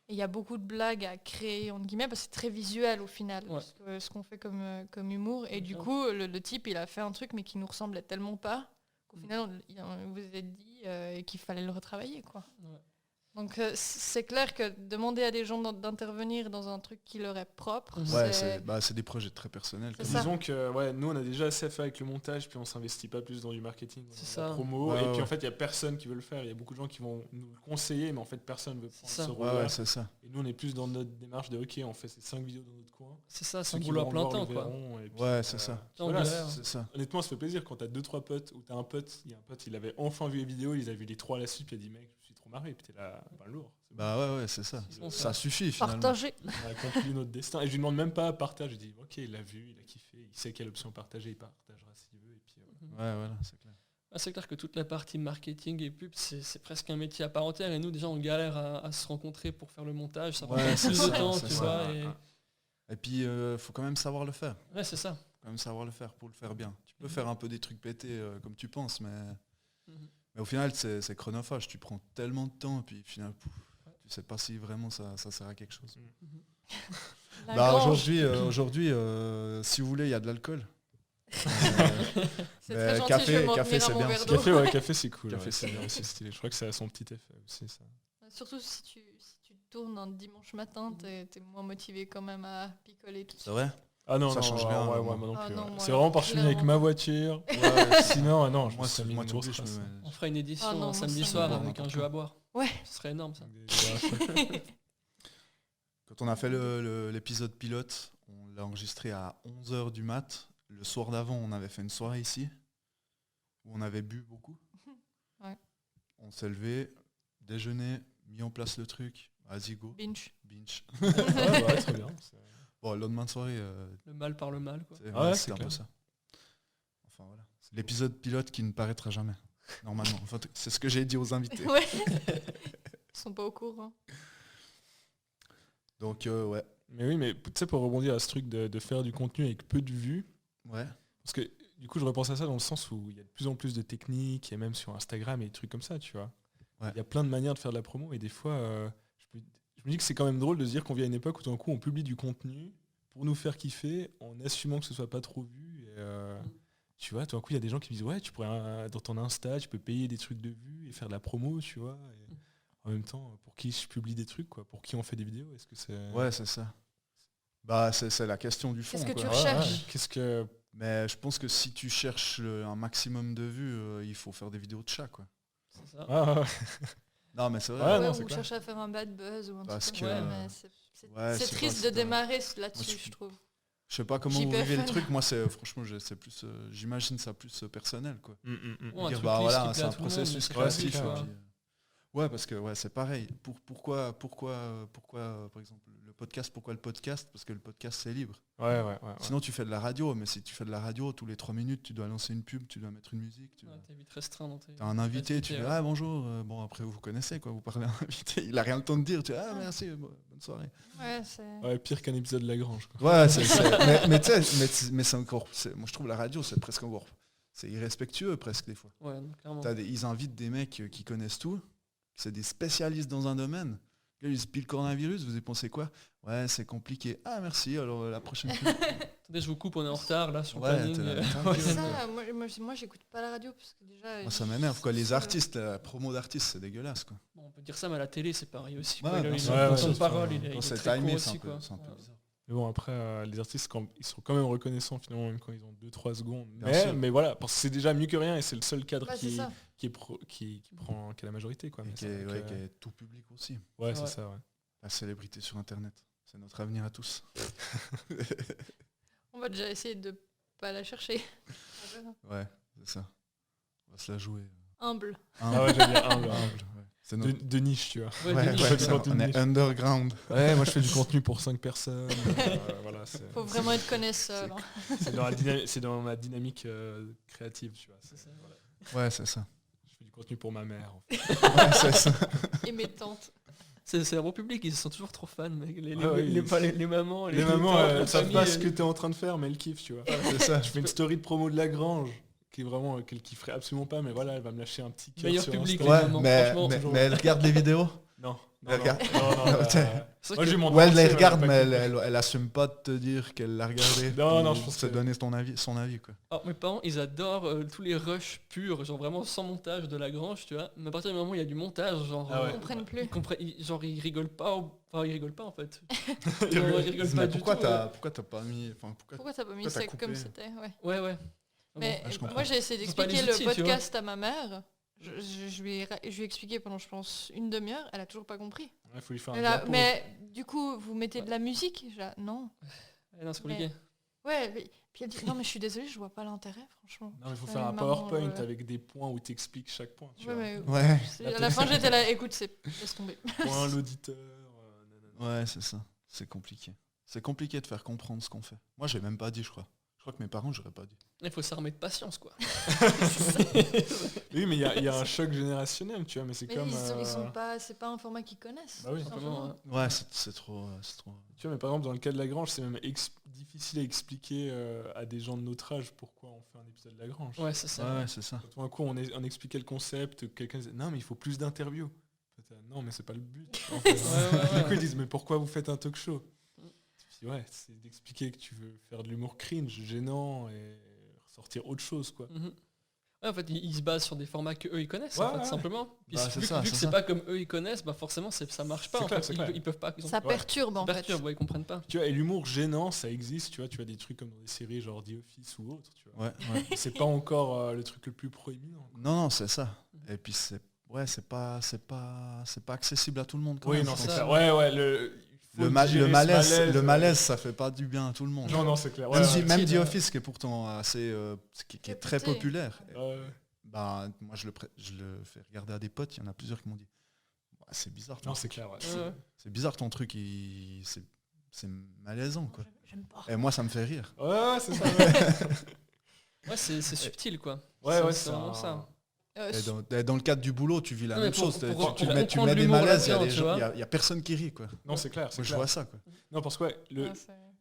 et il y a beaucoup de blagues à créer, entre guillemets, parce que c'est très visuel au final, Ouais. ce qu'on fait comme humour. Et du Ok. coup, le type, il a fait un truc, mais qui nous ressemblait tellement pas qu'au final, on vous a dit qu'il fallait le retravailler, quoi. Ouais. Donc c'est clair que demander à des gens d'intervenir dans un truc qui leur est propre, Ouais, c'est des projets très personnels. C'est comme ça. Disons que nous on a déjà assez fait avec le montage, puis on s'investit pas plus dans du marketing, C'est dans la ça. promo, Ouais, et puis ouais. en fait il y a personne qui veut le faire, il y a beaucoup de gens qui vont nous le conseiller, mais en fait personne veut prendre ça. ce Ouais, rôle-là. ouais, c'est ça. Et nous on est plus dans notre démarche de ok, on fait ces 5 vidéos dans notre coin. C'est ça, c'est Ceux un qui boulot à vont plein le voir temps, le quoi. verront, et puis, Ouais, c'est ça. En voilà, galère. C'est ça. honnêtement, ça fait plaisir quand t'as 2-3 potes, ou t'as un pote, il y a un pote, il avait enfin vu les vidéos, il a vu les 3 à la suite, puis il a dit mec, je me suis trop marré, puis t'es là, lourd. C'est Bah ouais, c'est ça. bon. Ça suffit finalement. partager. On a accompli notre destin. Et je lui demande même pas à partage, je dis ok, il l'a vu, il a kiffé, il sait quelle option partager, il partagera s'il veut, et puis Ouais, voilà, c'est clair. C'est clair que toute la partie marketing et pub, c'est presque un métier à part entière. Et nous, déjà, on galère à se rencontrer pour faire le montage. Ça prend Ouais, c'est plus ça, de temps, c'est tu ça. vois. Ouais, Et... ouais. Et puis, faut quand même savoir le faire. Ouais, c'est ça. Faut quand même savoir le faire pour le faire bien. Tu peux faire un peu des trucs pétés comme tu penses, mais au final, c'est chronophage. Tu prends tellement de temps, et puis au final, tu sais pas si vraiment ça sert à quelque chose. La Bah, grange. aujourd'hui, si vous voulez, il y a de l'alcool. C'est très gentil, café- je vais m'en café, tenir à c'est mon bien. verre d'eau. Café c'est cool. Café, ouais, c'est bien. c'est stylé. Je crois que ça a son petit effet aussi, ça. Surtout si tu tournes un dimanche matin, t'es moins motivé quand même à picoler tout de C'est suite. vrai. Ah non, Ça change rien, ouais, moi. moi non Ah plus. non, ouais. moi, C'est vraiment par finir avec clairement. ma voiture. Sinon, non, je me Moi, suis mis moi une tout grosse je race. me On fera une édition Ah non, un moi, samedi ça me soir va. avec un jeu à boire. Ouais. Ce serait énorme, ça. Quand on a fait l'épisode pilote, on l'a enregistré à 11h du mat. Le soir d'avant, on avait fait une soirée ici, où on avait bu beaucoup. Ouais. On s'est levé, déjeuné, mis en place le truc. Vas-y, go. Binge. Binge. Ouais, très bien. Bon, le lendemain de soirée, Le mal par le mal, quoi. c'est Ouais, ouais, c'est c'était un clair. peu ça. Enfin voilà. C'est l'épisode pilote qui ne paraîtra jamais, normalement. Enfin, c'est ce que j'ai dit aux invités. Ouais. Ils sont pas au courant. Donc, ouais. Mais oui, mais tu sais, pour rebondir à ce truc de faire du contenu avec peu de vues, Ouais. parce que du coup, je repense à ça dans le sens où il y a de plus en plus de techniques, et même sur Instagram et des trucs comme ça, tu vois. Ouais. Il y a plein de manières de faire de la promo, et des fois, je me dis que c'est quand même drôle de se dire qu'on vit à une époque où tout d'un coup, on publie du contenu pour nous faire kiffer, en assumant que ce soit pas trop vu. Et, tu vois, tout d'un coup, il y a des gens qui me disent ouais, tu pourrais dans ton Insta, tu peux payer des trucs de vues et faire de la promo, tu vois. Et en même temps, pour qui je publie des trucs, quoi, pour qui on fait des vidéos, est-ce que c'est Ouais, c'est ça. Bah, c'est la question du fond. Qu'est-ce que quoi. tu Ouais, recherches ouais. Qu'est-ce que Mais je pense que si tu cherches un maximum de vues, il faut faire des vidéos de chat, quoi. C'est ça. ah, ouais. Non, mais c'est vrai. Ouais, Ouais, non, c'est ou clair. chercher à faire un bad buzz ou un Parce truc comme que, ça. Mais c'est ouais, c'est c'est triste pas- de démarrer Moi, là-dessus, je trouve. Je sais pas comment vous JPFN. vivez le truc. Moi, c'est franchement, c'est plus. J'imagine ça plus personnel, quoi. Ouais, un Dire truc bah lisse voilà, qui plaît c'est à un tout le monde, processus mais c'est créatif. clair, et ouais. puis, ouais, parce que ouais, c'est pareil. Pourquoi, par exemple, le podcast, pourquoi le podcast? Parce que le podcast, c'est libre. Ouais. Sinon, tu fais de la radio, mais si tu fais de la radio, tous les 3 minutes, tu dois lancer une pub, tu dois mettre une musique. Ouais, t'es vite restreint dans tes... T'as un invité, tu dis ouais. ah bonjour, bon après vous connaissez quoi, vous parlez à un invité, il a rien le temps de dire, tu dis ah merci, bonne soirée. Ouais, c'est... Ouais, pire qu'un épisode de Lagrange, quoi. Ouais, mais tu sais, mais c'est encore, moi je trouve la radio c'est presque encore, c'est irrespectueux presque des fois. Ouais, non, clairement. Ils invitent des mecs qui connaissent tout, c'est des spécialistes dans un domaine. Là, ils disent puis le coronavirus, vous y pensez quoi? Ouais, c'est compliqué. Ah merci, alors la prochaine fois. Attendez, je vous coupe, on est en retard là sur le Ouais, planning. t'es là, putain, Ouais. C'est ça, moi j'écoute pas la radio parce que déjà... Moi, ça m'énerve quoi, les artistes, la promo d'artistes, c'est dégueulasse quoi. Bon, on peut dire ça, mais à la télé, c'est pareil aussi. Ouais, quoi. bien Il sûr. a Ouais, un temps de ouais, parole, c'est il est Quand c'est très timé, court c'est aussi. un peu Quoi. bizarre. Mais bon, après, les artistes, ils sont quand même reconnaissants finalement, même quand ils ont 2-3 secondes. Bien sûr. Mais voilà, parce que c'est déjà mieux que rien et c'est le seul cadre Ouais, c'est ça. qui est la majorité, quoi. Et Mais qui c'est est, vrai ouais, que- qui est tout public aussi. Ouais, c'est Ouais. ça, ouais. La célébrité sur Internet, c'est notre avenir à tous. On va déjà essayer de pas la chercher. On verra. Ouais, c'est ça. On va se la jouer. Humble. Ah ouais, j'allais dire humble. Ouais. C'est De, notre... de niche, tu vois. Ouais, Ouais, Denis, ouais, ouais, ça, quand on tu est dis- underground. Ouais, moi je fais du contenu pour 5 personnes. Voilà, Faut vraiment être connaisseur. hein. c'est dans ma dynamique créative, tu vois. C'est ça. Voilà. Ouais, c'est ça. Je fais du contenu pour ma mère. En fait. Ouais, c'est ça. Et mes tantes. C'est un bon public, ils sont toujours trop fans, mec. Les mamans, Les mamans, parents, elles la savent famille, pas ce que t'es en train de faire, mais elles kiffent, tu vois. C'est ça. Je fais une story de promo de Lagrange, qui est vraiment qu'elle kifferait absolument pas, mais voilà, elle va me lâcher un petit cœur Meilleur sur public, Insta. Ouais, mamans, mais, franchement, mais, toujours. mais elle regarde les vidéos. Non. Elle regarde. C'est Moi, vrai j'ai que- mon Ouais, elle les entier, regarde, pas mais que- elle assume pas de te dire qu'elle l'a regardé. Non, puis je pense te que- donner son avis, quoi. Alors, mes parents, ils adorent tous les rushs purs, genre vraiment sans montage de Lagrange, tu vois. Mais à partir du moment où il y a du montage, genre... Ah ouais. Ils comprennent plus. genre, ils rigolent pas, enfin, ils rigolent pas en fait. Il Genre, rigole. ils rigolent Mais pas du pourquoi tout. t'as pas mis... Enfin, Pourquoi t'as pas mis pourquoi ça t'as comme coupé c'était ouais. Ouais. Ah Mais je comprends. moi j'ai essayé C'est pas d'expliquer les outils, le tu vois. podcast à ma mère. Je lui ai expliqué pendant je pense une demi-heure. Elle a toujours pas compris. Il faut lui faire un Elle a, diapo. mais du coup vous mettez de la musique non. Non, c'est compliqué. Ouais. Puis elle dit non mais je suis désolée je vois pas l'intérêt franchement. Non, il faut Ouais, faire un maman, PowerPoint ouais. avec des points où tu expliques chaque point. Tu Ouais, vois. mais Ouais, à la fin j'étais là écoute laisse tomber. Point l'auditeur. nanana. ouais, c'est ça. C'est compliqué. C'est compliqué de faire comprendre ce qu'on fait. Moi, j'ai même pas dit, je crois. Je crois que mes parents, j'aurais pas dit. Il faut s'armer de patience, quoi. Oui, mais il y a un choc générationnel, tu vois, mais c'est Mais comme... ils sont pas c'est pas un format qu'ils connaissent. Bah oui. tout simplement. Simplement, Ouais, c'est trop... Tu vois, mais par exemple, dans le cas de Lagrange, c'est même difficile à expliquer à des gens de notre âge pourquoi on fait un épisode de Lagrange. Ouais, c'est ça. Ouais, c'est ça. Quand tout d'un coup, on expliquait le concept, quelqu'un disait « Non, mais il faut plus d'interviews. » Non, mais c'est pas le but. En fait. Ouais. Du coup, ils disent « Mais pourquoi vous faites un talk show ?» Puis ouais, c'est d'expliquer que tu veux faire de l'humour cringe, gênant, et ressortir autre chose, quoi. Mhm. Ouais, en fait, ils se basent sur des formats que eux ils connaissent, Ouais, en fait, ouais. simplement. Puis Bah, c'est vu, ça, vu c'est que c'est ça. pas comme eux ils connaissent, bah forcément ça marche pas. C'est En clair, fait, c'est clair. ils peuvent pas. Ça perturbe en ça fait. perturbe, ouais, ils comprennent pas. Tu vois, et l'humour gênant, ça existe, tu vois des trucs comme dans des séries genre The Office ou autre, tu vois. Ouais. C'est pas encore le truc le plus proéminent. quoi. Non, c'est ça. Et puis, c'est pas accessible à tout le monde, quand Oui, même, non, je c'est pense. clair. Ouais, il faut digérer ce Le malaise, ça fait pas du bien à tout le monde. Non, c'est clair. Même, Ouais, même utile, The hein. Office, qui est pourtant assez... qui est très Réputé. populaire. ouais. Bah, moi, je le fais regarder à des potes. Il y en a plusieurs qui m'ont dit bah, c'est bizarre. ton Non, truc. c'est clair. Ouais. Ouais. C'est bizarre ton truc. C'est malaisant, quoi. J'aime pas. Et moi, ça me fait rire. Ouais, c'est ça. Ouais, Ouais, c'est subtil, quoi. ouais, C'est vraiment ça. Et dans le cadre du boulot, tu vis la Ouais, même pour- chose. pour Tu comprendre mets des l'humour malaises, il y a là-dedans, des tu gens- vois. il y a personne qui rit, quoi. Non, c'est clair. Moi, je vois ça, quoi. Non, parce que ouais,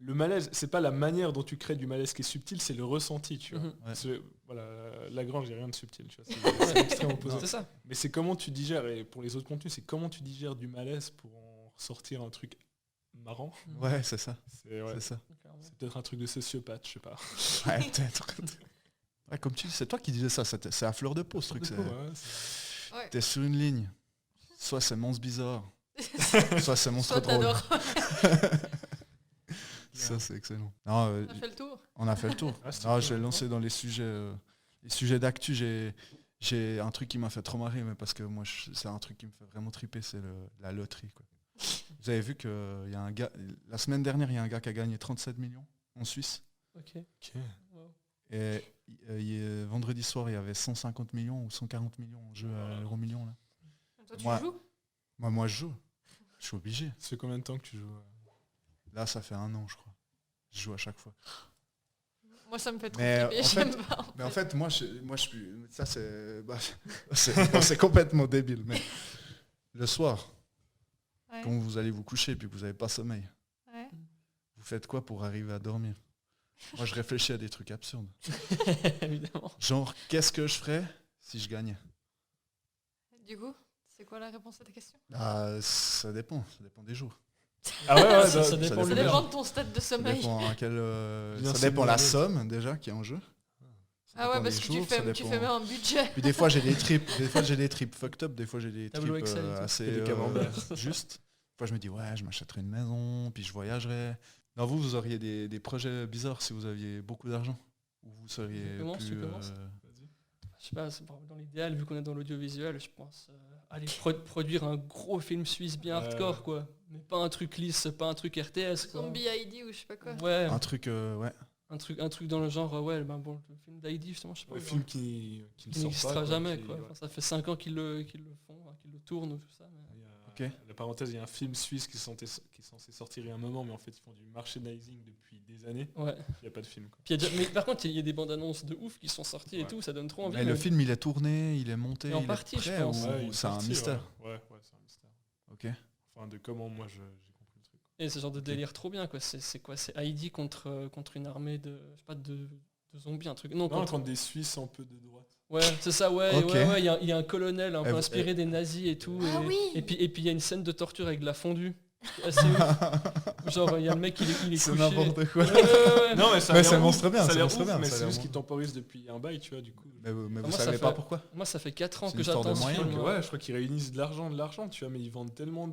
le malaise, c'est pas la manière dont tu crées du malaise qui est subtil, c'est le ressenti, tu vois. Mhm. Ouais. Voilà, Lagrange, il n'y a rien de subtil, tu vois. C'est l'extrême opposé. C'est ça. Mais c'est comment tu digères, et pour les autres contenus, c'est comment tu digères du malaise pour en sortir un truc marrant. Ouais, c'est ça. C'est ouais, C'est ça. c'est peut-être un truc de sociopathe, je sais pas. Ouais, peut-être. Ouais, comme tu dis, c'est toi qui disais ça. C'est à fleur de peau, ce truc. Ouais, T'es sur une ligne. Soit c'est monstre bizarre, soit c'est monstre Soit drôle. t'adores. Ça, c'est excellent. Non, On a fait le tour. on a fait le tour. Ah, c'était Non, cool. je vais lancer dans les sujets d'actu. J'ai un truc qui m'a fait trop marrer, mais parce que moi, c'est un truc qui me fait vraiment triper, c'est la loterie, quoi. Vous avez vu qu'il y a un gars, la semaine dernière, il y a un gars qui a gagné 37 millions en Suisse. Ok. Ok. Et vendredi soir, il y avait 150 millions ou 140 millions en jeu à l'euro-million. Là. Toi tu Moi- joues Moi, je joue. Je suis obligé. Ça fait combien de temps que tu joues Là, ça fait 1 an, je crois. Je joue à chaque fois. Moi ça me fait trop Mais, triper, en fait- j'aime pas. Mais en fait, moi, je suis... Ça, c'est... c'est complètement débile. Mais le soir, Ouais, quand vous allez vous coucher et puis que vous n'avez pas sommeil, ouais. vous faites quoi pour arriver à dormir? Moi, je réfléchis à des trucs absurdes. Évidemment. Genre, qu'est-ce que je ferais si je gagnais? Du coup, c'est quoi la réponse à ta question? Ah, ça dépend des jours. Ah ouais, Ça dépend Ça le dépend jour. de ton stade de Ça sommeil. dépend, Bien ça dépend la sélectionné. somme déjà qui est en jeu. Ça Ah ouais, dépend parce des que jours, ça tu dépend- fais même un budget. Puis des fois j'ai des trips, fucked up, des fois j'ai des Tableau trips Excel et tout. assez Et des camemberts. justes. Des fois je me dis ouais, je m'achèterais une maison, puis je voyagerais. Non, vous auriez des projets bizarres si vous aviez beaucoup d'argent? Ou vous seriez Tu commences, plus... tu commences. Je sais pas, dans l'idéal, vu qu'on est dans l'audiovisuel, je pense aller produire un gros film suisse bien Ouais. hardcore, quoi. Mais pas un truc lisse, pas un truc RTS, quoi. Zombie ID ou je sais pas quoi. Ouais, Un truc, ouais. un truc dans le genre, ouais, ben bon, le film d'ID, justement, je sais pas. Le genre, film qui ne qui sort n'existera pas, jamais, qui- quoi. ouais. Enfin, ça fait 5 ans qu'ils le font, hein, qu'ils le tournent, tout ça. Mais... Il y a- Ok. La parenthèse, il y a un film suisse qui est censé sortir il y a un moment, mais en fait ils font du merchandising depuis des années. Ouais. Il n'y a pas de film. Quoi. Puis mais par contre, il y a des bandes annonces de ouf qui sont sorties et Ouais. tout, ça donne trop envie. Mais le film il est tourné, il est monté, Et en il partie, est je prêt pense. ou Ouais, il est c'est un sorti, mystère? Ouais, c'est un mystère. Ok. Enfin, de comment moi j'ai compris le truc. Et ce genre de délire trop bien, quoi. C'est quoi? C'est Heidi contre une armée de, je sais pas, de zombies, un truc. Non, Non, contre des Suisses un peu de droite. Ouais, c'est ça, ouais. Ok. Ouais, il y a un colonel un peu Eh, inspiré des nazis et tout. Ah et, oui. et puis il y a une scène de torture avec de la fondue. Assez ouf. Genre, il y a le mec, il est C'est couché. n'importe quoi. Ouais, ouais, ouais. Non, mais ça Mais a l'air ça ouf, monstre bien, ça a ça l'air monstre ouf, bien, mais ça a c'est l'air juste bon. qu'ils temporisent depuis un bail, tu vois, du coup. Mais vous Moi, savez ça pas fait- pourquoi? Moi, ça fait 4 ans C'est que une histoire j'attends de ce moyens, film. Ouais, je crois qu'ils réunissent de l'argent, tu vois, mais ils vendent tellement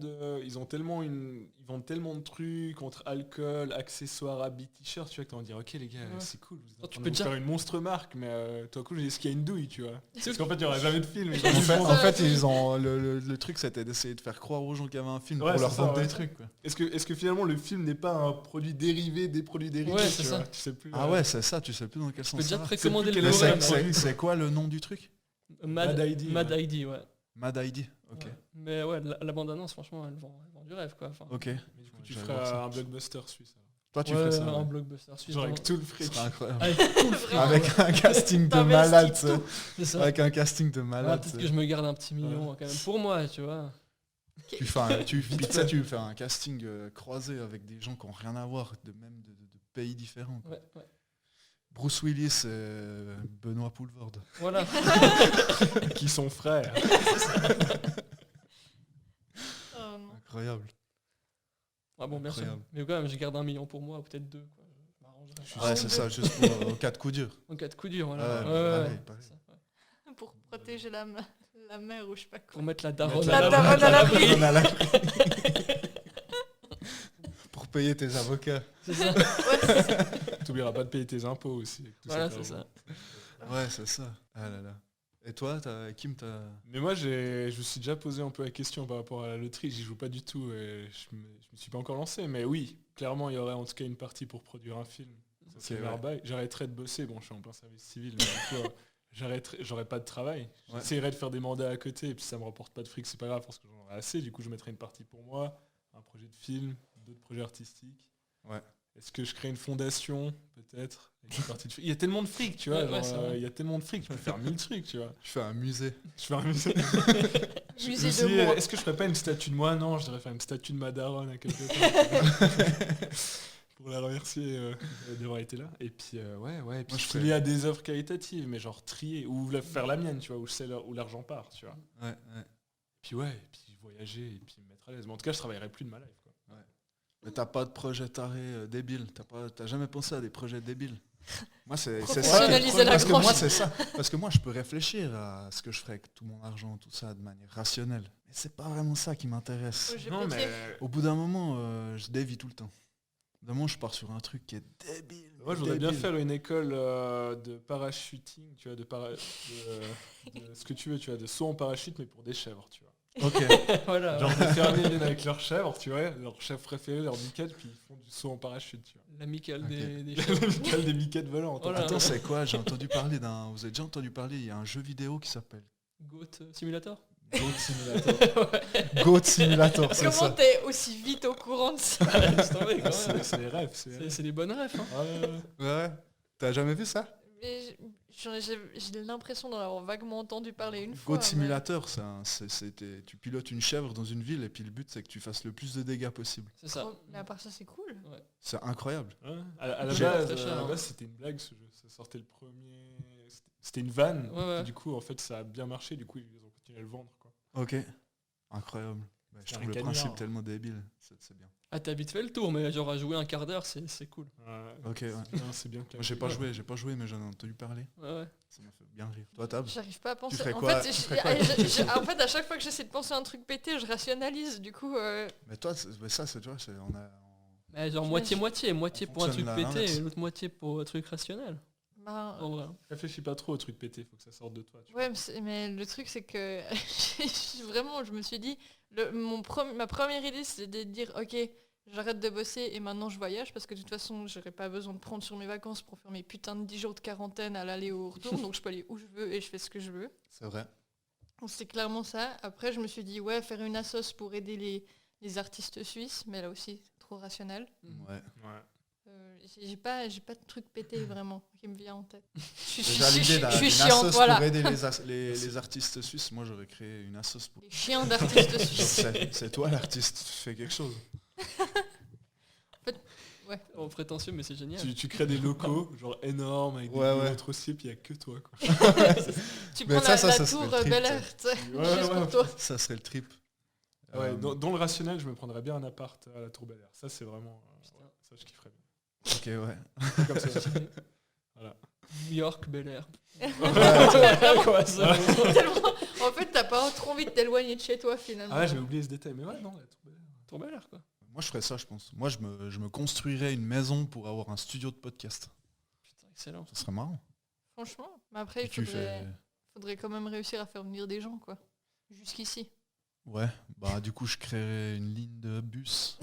de trucs entre alcool, accessoires, habits, t-shirts, tu vois, que t'as envie de dire, ok les gars, Ouais. c'est cool, vous êtes en Tu train peux de vous déjà- faire une monstre marque, mais toi, cool, est-ce qu'il y a une douille, tu vois. Parce qu'en fait, il n'y aura jamais de film. En fait, ils ont le truc, c'était d'essayer de faire croire aux gens qu'il y avait un film Ouais, pour leur c'est ça, vendre ouais. des trucs. Quoi. Est-ce que finalement, le film n'est pas un produit dérivé des produits dérivés, Ouais, tu c'est vois, ça. tu sais plus. Ah ouais, c'est ça. Tu sais plus dans quel Tu sens peux déjà ça va. précommander C'est le plus Mais quel Blu-ray. est- c'est quoi le nom du truc? Mad ID, Mad ouais. ID, ouais. Mad ID. Ok. Ouais. Mais ouais, la bande-annonce, franchement, elle vend du rêve, quoi. Enfin, Ok. Mais du coup, tu J'allais voir feras ça. un blockbuster suisse. alors. Toi, tu ouais, ferais ça. un ouais. blockbuster suisse. Genre vraiment. avec tout le Ce fric. serait incroyable. Avec tout le fric, Avec un casting de T'investis malade. tout. ça. c'est ça. Avec un casting de Ouais, malade. peut-être ça. que je me garde un petit million quand même pour moi, tu vois. Tu fais un, tu, puis tu sais, tu fais un casting croisé avec des gens qui n'ont rien à voir, de pays différents. Quoi. Ouais, ouais. Bruce Willis et Benoît Poulvord. Voilà. Qui sont frères. Oh non. Incroyable. Ah bon, bien sûr. Incroyable. Mais quand même, je garde 1 million pour moi, ou peut-être 2. Quoi. Je m'arrangerai. Ouais, c'est ça, juste pour, au cas de coup dur. En cas de coup dur, voilà. Ouais, Ouais, pareil, ouais. pareil. C'est ça, ouais. Pour protéger la mère ou je sais pas quoi. Pour mettre la daronne La à daronne à l'abri. On a la- pour payer tes avocats. C'est ça. T'oublieras pas de payer tes impôts aussi. avec tout Voilà, cet c'est argent. ça. Ouais, c'est ça. Ah là là. Et toi, Kim, Mais moi, je me suis déjà posé un peu la question par rapport à la loterie. J'y joue pas du tout et je me suis pas encore lancé. Mais oui, clairement, il y aurait en tout cas une partie pour produire un film. Ça, c'est Ok, le ouais. meilleur bail. J'arrêterais de bosser. Bon, je suis en plein service civil, mais du coup, j'aurais pas de travail. Ouais. J'essayerais de faire des mandats à côté et puis si ça me rapporte pas de fric, c'est pas grave parce que j'en aurai assez. Du coup, je mettrais une partie pour moi, un projet de film, d'autres projets artistiques. Ouais. Est-ce que je crée une fondation, peut-être avec une partie de fric. Il y a tellement de fric, tu vois. Ouais, ouais, genre, c'est vrai. il y a tellement de fric, je peux faire 1000 trucs, tu vois. je fais un musée. Je fais un musée. Musée Je me de dis, moi. est-ce que je ferais pas une statue de moi? Non, je devrais faire une statue de ma daronne à quelque part. Pour la remercier d'avoir été là. Et puis, ouais. Et puis, Moi, je s'il ferais- y a des œuvres qualitatives, mais genre trier, ou faire la mienne, tu vois, où je sais où l'argent part, tu vois. Ouais, ouais. Puis ouais, et puis voyager, et puis me mettre à l'aise. Mais en tout cas, je travaillerai plus de ma life, quoi. Mais t'as pas de projet taré débile. T'as jamais pensé à des projets débiles. Moi, c'est ça. Professionnaliser la Parce que moi, croche. c'est ça. Parce que moi, je peux réfléchir à ce que je ferais avec tout mon argent, tout ça, de manière rationnelle. Mais c'est pas vraiment ça qui m'intéresse. J'ai Non, pété. mais Au bout d'un moment, je dévie tout le temps. Au bout d'un moment, je pars sur un truc qui est débile. moi, je voudrais bien débile. faire une école de parachuting, tu vois, de ce que tu veux, tu vois, de saut en parachute, mais pour des chèvres, tu vois. Ok. Voilà. Genre des fermiers viennent avec leurs chèvres, tu vois, leur chef préféré, leur miquette, puis ils font du saut en parachute, tu vois. L'amicale Ok. des La chefs. amicale des miquettes volantes. Voilà. Attends, c'est quoi? J'ai entendu parler d'un. Vous avez déjà entendu parler? Il y a un jeu vidéo qui s'appelle Goat Simulator. Goat Simulator. Goat Simulator, c'est Comment ça. t'es aussi vite au courant de ça? Laisse tomber, quand même. C'est les rêves, c'est les rêves. C'est des bonnes rêves. Hein. Ouais. Ouais. T'as jamais vu ça? Mais j'ai l'impression d'en avoir vaguement entendu parler une fois. Goat mais- Simulator, tu pilotes une chèvre dans une ville et puis le but c'est que tu fasses le plus de dégâts possible. C'est ça. Mais à part ça, c'est cool. C'est incroyable. Ouais. À la J'ai base, très cher, hein. c'était une blague ce jeu. Ça sortait le premier. C'était une vanne. Ouais, ouais. Et du coup, en fait, ça a bien marché. Du coup, ils ont continué à le vendre, quoi. Ok. Incroyable. Bah, je C'est trouve un le canular. principe tellement débile. C'est bien. Ah, t'as vite fait le tour, mais genre à jouer un quart d'heure, c'est cool. Ouais. Ok, ouais. Non, c'est bien. Moi, j'ai pas joué, mais j'en ai entendu parler. Ouais, ouais. Ça m'a fait bien rire. Toi, Tab? J'arrive pas à penser. ferais En quoi fait, Tu ferais quoi en fait, à chaque fois que j'essaie de penser à un truc pété, je rationalise. Du coup, Mais toi, ça, c'est toi, on a. Mais genre Je moitié-moitié. Moitié On pour un truc fonctionne pété l'inverse. et l'autre moitié pour un truc rationnel. bah, En vrai. Réfléchis pas trop au truc pété. Faut que ça sorte de toi. Tu vois. ouais, mais le truc, c'est que vraiment, je me suis dit, ma première idée, c'était de dire, ok, j'arrête de bosser et maintenant je voyage parce que de toute façon, j'aurais pas besoin de prendre sur mes vacances pour faire mes putains de 10 jours de quarantaine à l'aller au retour, donc je peux aller où je veux et je fais ce que je veux. C'est vrai. Donc c'est clairement ça. Après, je me suis dit, ouais, faire une assoce pour aider les artistes suisses, mais là aussi, c'est trop rationnel. Ouais. Ouais. J'ai pas de truc pété vraiment qui me vient en tête. Je Déjà l'idée je suis d'une chiante, assoce voilà. pour aider les artistes suisses, moi j'aurais créé une assoce pour. Les chiens d'artistes Genre, suisses. c'est toi l'artiste, fais quelque chose. Ouais, Oh, prétentieux, mais c'est génial. Tu crées des locaux, genre énormes, avec des Ouais, bureaux ouais. trop cibles, il n'y a que toi, quoi. Tu Mais prends ça la serait tour le trip, Bel ça. Air, tu sais, Ouais, juste ouais. pour toi. Ça serait le trip. Ouais, dans le rationnel, je me prendrais bien un appart à la Tour Bel Air. Ça, c'est vraiment... Putain. ouais, ça, je kifferais bien. Ok, ouais. Comme ça. Voilà. New York, Bel Air. Vraiment, Quoi, ça tellement- En fait, t'as pas trop envie de t'éloigner de chez toi finalement. Ah ouais, j'avais oublié ce détail. Mais ouais, non, la Tour Bel Air. Tour Bel Air, quoi. Moi, je ferais ça, je pense. Moi, je me construirais une maison pour avoir un studio de podcast. Putain, excellent. Ça serait marrant. Franchement. Mais après, Et il tu faudrait quand même réussir à faire venir des gens, quoi. Jusqu'ici. Ouais, bah du coup, je créerais une ligne de bus,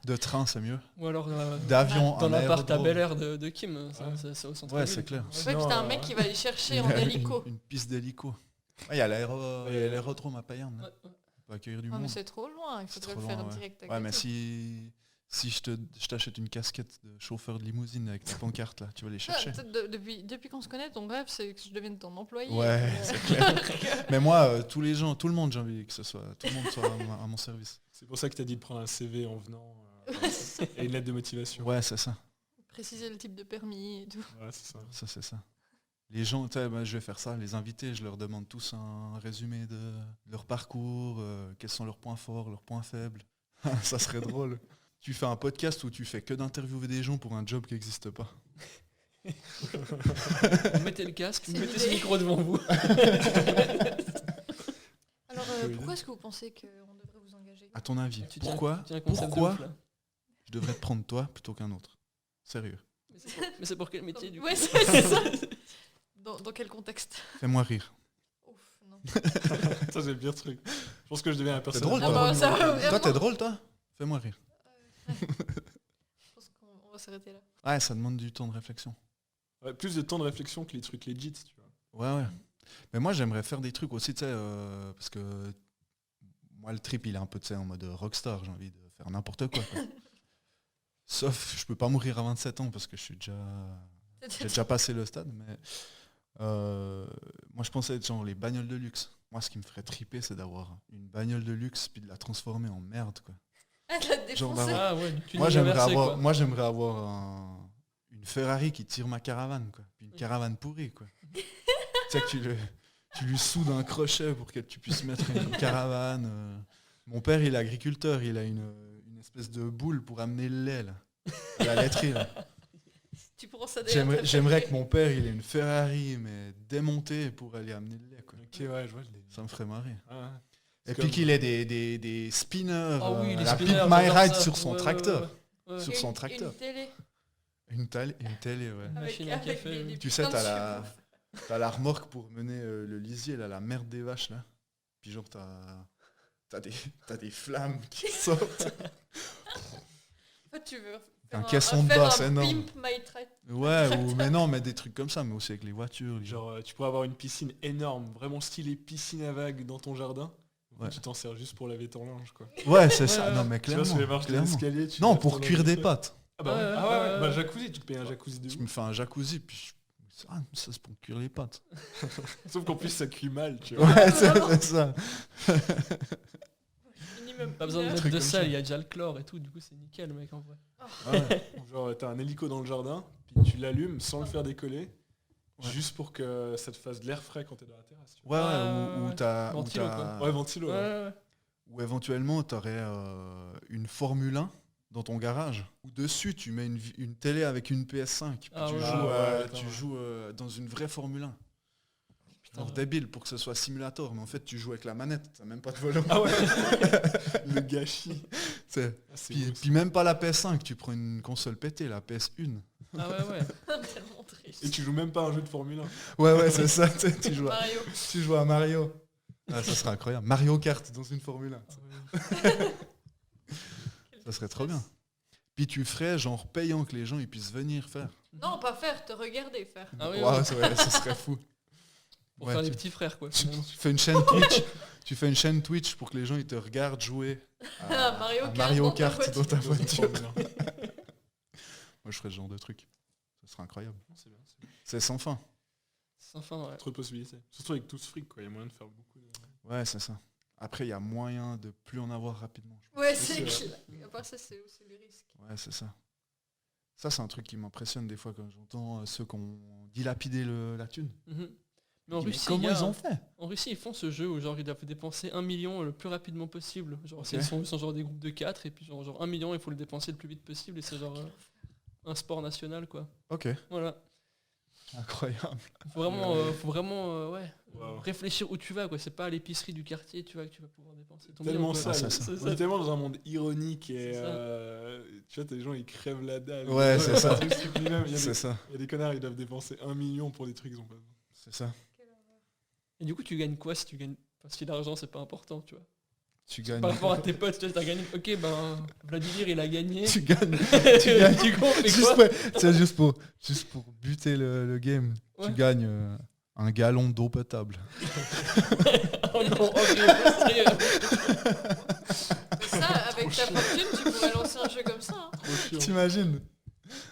de train, c'est mieux. Ou alors D'avion, dans un l'appart à aérodrome. Bel Air de Kim, ça, Ouais. c'est au centre. Ouais, c'est clair. En fait, t'as un mec qui va les chercher en hélico. Une piste d'hélico. Il y a l'aérodrome à Payerne. Ouais, ouais. On peut accueillir du Ah, mais monde. c'est trop loin, il faudrait trop le faire loin, ouais. direct à Ouais, mais Gâteau. si je t'achète une casquette de chauffeur de limousine avec tes pancartes là, tu vas les Ah, chercher. depuis qu'on se connaît, ton rêve, c'est que je devienne ton employé. Ouais, c'est clair. Mais moi, tout le monde, j'ai envie que tout le monde soit à mon service. C'est pour ça que t'as dit de prendre un CV en venant et une lettre de motivation. Ouais, c'est ça. Préciser le type de permis et tout. Ouais, c'est ça. Ça, c'est ça. Les gens, je vais faire ça, les invités, je leur demande tous un résumé de leur parcours, quels sont leurs points forts, leurs points faibles. Ça serait drôle. Tu fais un podcast où tu fais que d'interviewer des gens pour un job qui n'existe pas. Vous mettez le casque, C'est vous mettez l'idée. ce micro devant vous. Alors, Oui. pourquoi est-ce que vous pensez qu'on devrait vous engager À ton avis, Tu tiens- pourquoi, tu tiens un concept de pourquoi ouf, là. je devrais te prendre toi plutôt qu'un autre? Sérieux. Mais c'est pour quel métier, du coup Ouais, c'est ça. Dans quel contexte? Fais-moi rire. Ouf, non. Ça, c'est le pire truc. Je pense que je deviens un personnage. drôle, Ah toi. bah, ça va Toi, vraiment. t'es drôle, toi? Fais-moi rire. Je pense qu'on va s'arrêter là. Ouais, ça demande du temps de réflexion. Ouais, plus de temps de réflexion que les trucs legit, tu vois. Ouais. Mais moi, j'aimerais faire des trucs aussi, tu sais, parce que moi, le trip, il est un peu, tu sais, en mode rockstar. J'ai envie de faire n'importe quoi. Sauf, je peux pas mourir à 27 ans parce que j'ai déjà passé le stade. Mais moi, je pensais être genre les bagnoles de luxe. Moi, ce qui me ferait triper, c'est d'avoir une bagnole de luxe puis de la transformer en merde, quoi. Ah, de la Genre défoncer. Ah ouais, tu Moi, nous as versé, quoi. j'aimerais avoir une Ferrari qui tire ma caravane, quoi. Puis une caravane pourrie, quoi. Tu sais que tu lui soudes un crochet pour que tu puisses mettre une caravane. Mon père, il est agriculteur, il a une espèce de boule pour amener le lait, là, à la laiterie, là. Tu prends ça derrière. J'aimerais que mon père, il ait une Ferrari, mais démontée pour aller amener le lait, quoi. Ok, ouais, je vois. Ça me ferait marrer. Ah, Et C'est puis qu'il ait des spinners, Ah oui, les la spinners, Pimp My j'adore Ride ça. sur son Ouais, tracteur. ouais. Sur son tracteur. Une télé. Une télé, ouais. Machine à café, oui. Tu sais, t'as la remorque pour mener le lisier, là, la merde des vaches, là. Puis genre, t'as des flammes qui sortent. En fait, tu veux Un faire caisson de faire basse un énorme. Pimp My Ride. Ouais, mais non, mais des trucs comme ça, mais aussi avec les voitures. genre, tu pourrais avoir une piscine énorme, vraiment stylée piscine à vagues dans ton jardin. Ouais. Tu t'en sers juste pour laver ton linge, quoi. Ouais, c'est Ouais, ça. ouais. Non, mais Tu vois, sur les marches clairement. d'escalier, tu Non, laves pour ton cuire linge des dessus. pâtes. Ah bah, Ouais, ouais, ouais, ah ouais, ouais. bah jacuzzi, tu te payes un jacuzzi de Je ouf. me fais un jacuzzi, puis ça, c'est pour cuire les pâtes. Sauf qu'en plus, ça cuit mal, tu vois. Ouais, c'est ça. Minimum Pas besoin de une heure. mettre Truc de comme sel, ça. il y a déjà le chlore et tout, du coup c'est nickel, mec, en vrai. Ouais. Genre, t'as un hélico dans le jardin, puis tu l'allumes sans le faire décoller, Ouais. juste pour que ça te fasse de l'air frais quand t'es dans la terrasse. Tu vois. Ouais, ou t'as... Ventilo, quoi. Ouais, ventilo. Ouais, ouais. ouais, ouais. Ou éventuellement, tu aurais une Formule 1 dans ton garage, où dessus, tu mets une télé avec une PS5. Puis Ah tu ouais. joues, Ah ouais, tu putain, joues dans une vraie Formule 1. Putain, Alors débile pour que ce soit simulator, mais en fait, tu joues avec la manette, t'as même pas de volant. Ah ouais. Le gâchis. C'est- Ah, c'est puis, beau, puis même pas la PS5, tu prends une console pétée, la PS1. Ah ouais, ouais. Tellement triste. Et tu joues même pas à un jeu de Formule 1. Ouais, c'est ça, tu joues, Mario. tu joues à Mario. Ah, ça serait incroyable. Mario Kart dans une Formule 1. Ça serait trop bien. Puis tu ferais genre payant que les gens ils puissent venir faire. Non, pas faire, te regarder faire. Ah oui, Ouah, ouais. ça serait fou. Pour Ouais, faire tu- les petits frères, quoi. Tu, finalement. tu fais une chaîne Twitch. Tu fais une chaîne Twitch pour que les gens ils te regardent jouer à, Ah, Mario à Kart Mario dans ta Kart dans ta Dans une voiture. Formule 1. Moi je ferais ce genre de truc. Ça serait incroyable. C'est bien, c'est bien. C'est sans fin. Sans fin, ouais. Trop de possibilités. Surtout avec tout ce fric, quoi. Il y a moyen de faire beaucoup de... Ouais, c'est ça. Après il y a moyen de plus en avoir rapidement. Ouais, C'est c'est vrai. clair. À part ça, c'est aussi le risque. Ouais, c'est ça. Ça, c'est un truc qui m'impressionne des fois quand j'entends ceux qui ont dilapidé la thune. Mhm. Mais en Mais Russie, comment il y a- ils ont fait? En Russie, ils font ce jeu où genre ils doivent dépenser 1 million le plus rapidement possible. Genre Ok. ils sont genre des groupes de 4 et puis genre 1 million, il faut le dépenser le plus vite possible et c'est genre un sport national quoi. Ok, Voilà. incroyable. Faut vraiment ouais, Wow. réfléchir où tu vas quoi. C'est pas à l'épicerie du quartier tu vois que tu vas pouvoir dépenser ton Tellement million, quoi. ça, c'est ça. on est tellement dans un monde ironique et C'est ça. tu vois, t'as des gens ils crèvent la dalle. Ouais, Ils c'est doivent ça. faire ce truc lui-même. Il y a C'est des- ça, il y a des connards, ils doivent dépenser 1 million pour des trucs qu'ils ont pas besoin. c'est ça. Et du coup tu gagnes quoi si tu gagnes parce que l'argent c'est pas important tu vois. Tu gagnes. Par rapport à tes potes, tu vois, t'as gagné. Ok ben Vladimir il a gagné. Tu gagnes. Tu gagnes. Du coup on fait Juste quoi pour, c'est juste pour buter le game. Ouais. Tu gagnes un gallon d'eau potable. Oh non, ok, sérieux. Ça, avec ta fortune, tu pourrais lancer un jeu comme ça. Hein. Trop chiant. T'imagines?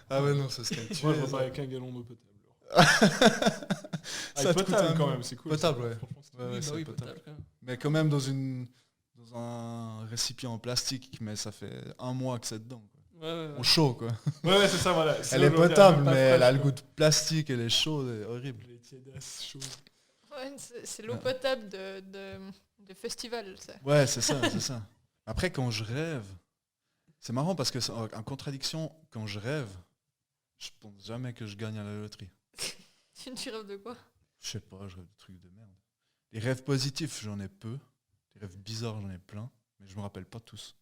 Ah ouais, non, ça serait Moi, je tué, repars ça. avec un gallon d'eau potable. Ça te coûte potable un- quand même, c'est cool. Potable, ça. ouais. Franchement, c'est- Ouais, ouais, Oui, bah c'est oui, potable. potable, quand même. Mais quand même dans un récipient en plastique, mais ça fait un mois que c'est dedans. Quoi. Ouais, ouais, ouais. Au chaud, quoi. Ouais, c'est ça, voilà. Elle est potable, mais elle a le goût de plastique, elle est chaude, elle est horrible. Les tiédasses chaudes. Ouais, c'est l'eau potable de festival. Ça. Ouais, c'est ça, c'est ça. Après, quand je rêve, c'est marrant parce que, en contradiction, quand je rêve, je pense jamais que je gagne à la loterie. Tu rêves de quoi? Je sais pas, je rêve de trucs de merde. Les rêves positifs, j'en ai peu. Les rêves bizarres, j'en ai plein. Mais je me rappelle pas tous.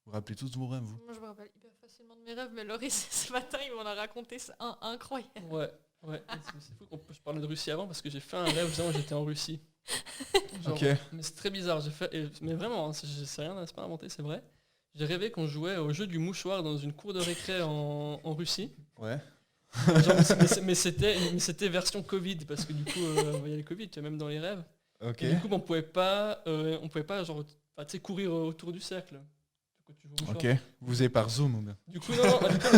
Vous vous rappelez tous de vos rêves, vous? Moi, je me rappelle hyper facilement de mes rêves, mais Laurie, ce matin, il m'en a raconté c'est incroyable. Ouais, ouais. C'est fou je parlais de Russie avant parce que j'ai fait un rêve où j'étais en Russie. Genre, Ok. Mais c'est très bizarre. Mais vraiment, hein, c'est rien, c'est pas inventé, c'est vrai. J'ai rêvé qu'on jouait au jeu du mouchoir dans une cour de récré en Russie. Ouais. Genre, mais c'était version Covid parce que du coup, il y a le Covid, tu vois, même dans les rêves. Ok. Et du coup, on pouvait pas genre, tu sais, courir autour du cercle. Quand tu joues au mouchoir. Ok. Vous êtes par Zoom ou bien? Du coup, non, du coup,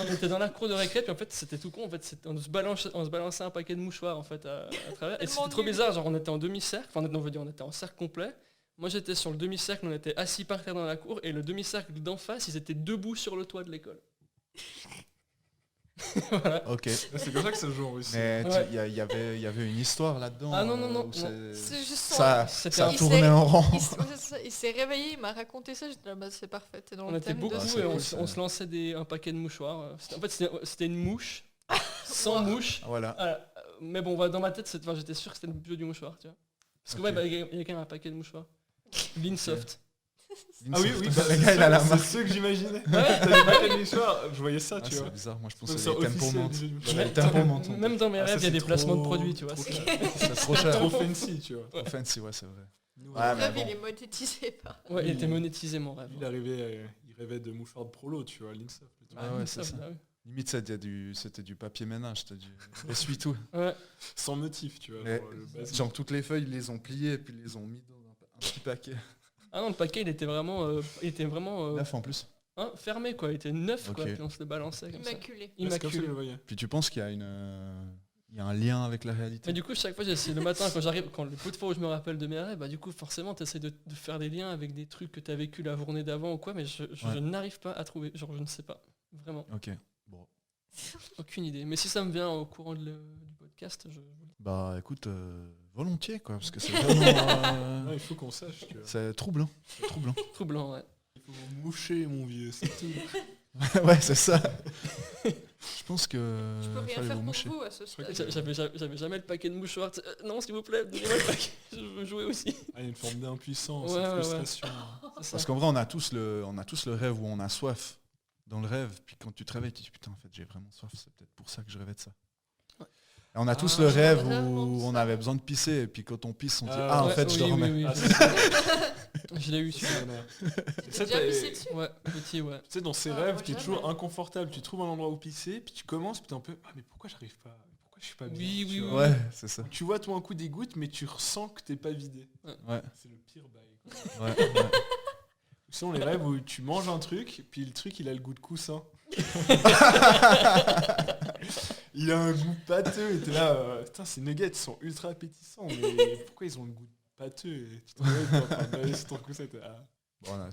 on était dans la cour de récré, puis en fait, c'était tout con. En fait, on se balançait un paquet de mouchoirs en fait, à travers. Et Tellement c'était trop nul. bizarre, genre on était en demi-cercle, enfin, on veut dire, on était en cercle complet. Moi, j'étais sur le demi-cercle, on était assis par terre dans la cour, et le demi-cercle d'en face, ils étaient debout sur le toit de l'école. Voilà. Ok. C'est comme ça que ça se joue en Russie. Mais Ouais. il y avait une histoire là-dedans. Ah non, non, non, où c'est- C'est juste Ça, C'était ça un- tournait en rond. Il s'est réveillé, il m'a raconté ça, j'étais là, bah, c'est parfait, t'es dans On le était thème beaucoup de c'est et on, cool, se- ça. on se lançait un paquet de mouchoirs. En fait, c'était une mouche, sans mouche. Voilà. Mais bon, dans ma tête, j'étais sûr que c'était le jeu du mouchoir, tu vois. Parce que Ok. ouais, bah, il y a quand même un paquet de mouchoirs. Linsoft. Ah oui, oui, le gars, il a la c'est marque. ceux que j'imaginais. T'as des paquets de mouchoirs, je voyais ça, Ah, tu c'est vois. bizarre, moi je pense Donc, que c'est c'est Tempo officiel, Monte. du jeu de mouchoirs. Ouais, Tempo Monte. Même dans mes Ah, rêves, il y ça, a des c'est placements de trop- produits, tu vois. trop C'est trop cher. Trop fancy, tu vois. Trop fancy, ouais, c'est vrai. Nous, Ouais, Le mais rêve, bon. il est monétisé par. Ouais, il Oui. était monétisé mon rêve. il rêvait de mouchoirs de prolo, tu vois, l'Insoft. le truc. Ah ouais, c'est ça. bah oui. Limite, c'était du papier ménage, c'était du essuie-tout. Ouais. Sans motif, tu vois. Mais genre, le basique. genre toutes les feuilles, ils les ont pliées et puis ils les ont mis dans un petit paquet. Ah non, le paquet, il était vraiment, Neuf en plus. fermé, quoi. Il était neuf, quoi. Ok. Puis on se le balançait comme ça. Immaculé. Ouais, c'est comme ça que je Immaculé. le voyais. Puis tu penses qu'il y a il y a un lien avec la réalité? Mais du coup, chaque fois, j'essaie le matin, quand le peu de fois où je me rappelle de mes rêves, bah du coup, forcément, tu essaies de faire des liens avec des trucs que tu as vécu la journée d'avant ou quoi, mais je Ouais. n'arrive pas à trouver. Genre, je ne sais pas. Vraiment. Ok. Bon. Aucune idée. Mais si ça me vient au courant du podcast, Bah écoute, volontiers quoi, parce que c'est vraiment... Ouais, il faut qu'on sache, tu vois. c'est troublant. C'est troublant. troublant, ouais. Il faut moucher, mon vieux, c'est tout. Ouais, c'est ça. Je pense que... Je peux rien fallait faire vous pour moucher. vous à ce stade. J'avais jamais le paquet de mouchoirs. Non, s'il vous plaît, donnez-moi le paquet. Je veux jouer aussi. Ah, il y a une forme d'impuissance, Ouais, de ouais, ouais. frustration. C'est ça. Parce qu'en vrai, on a tous le rêve où on a soif dans le rêve. Puis quand tu te réveilles, tu te dis putain, en fait, j'ai vraiment soif. C'est peut-être pour ça que je rêvais de ça. Ouais. Et on a tous Ah, le je rêve rêve rarement de où on ça. avait besoin de pisser. Et puis quand on pisse, on dit Ah, ah, en Ouais, fait, je oui, dormais. oui, Ah, oui. c'est ça. Je l'ai eu celui-là. T'as déjà pissé dessus? Ouais, petit, ouais. Tu sais, dans ces Ah, rêves, moi, tu es jamais. toujours inconfortable. Tu trouves un endroit où pisser, puis tu commences, puis t'es un peu. Ah, mais pourquoi j'arrive pas? Pourquoi je suis pas bien? Oui, tu oui, vois. Ouais, c'est ça. Tu vois, toi, un coup des gouttes, mais tu ressens que t'es pas vidé. Ouais, C'est le pire bail. quoi. ouais. Sinon, les rêves où tu manges un truc, puis le truc, il a le goût de coussin. Il a un goût pâteux, et t'es là, putain, ces nuggets sont ultra appétissants, mais pourquoi ils ont le goût pâteux? Et tu te réveilles, t'es en train de bailler sur ton coussin, et t'es Bon, on a,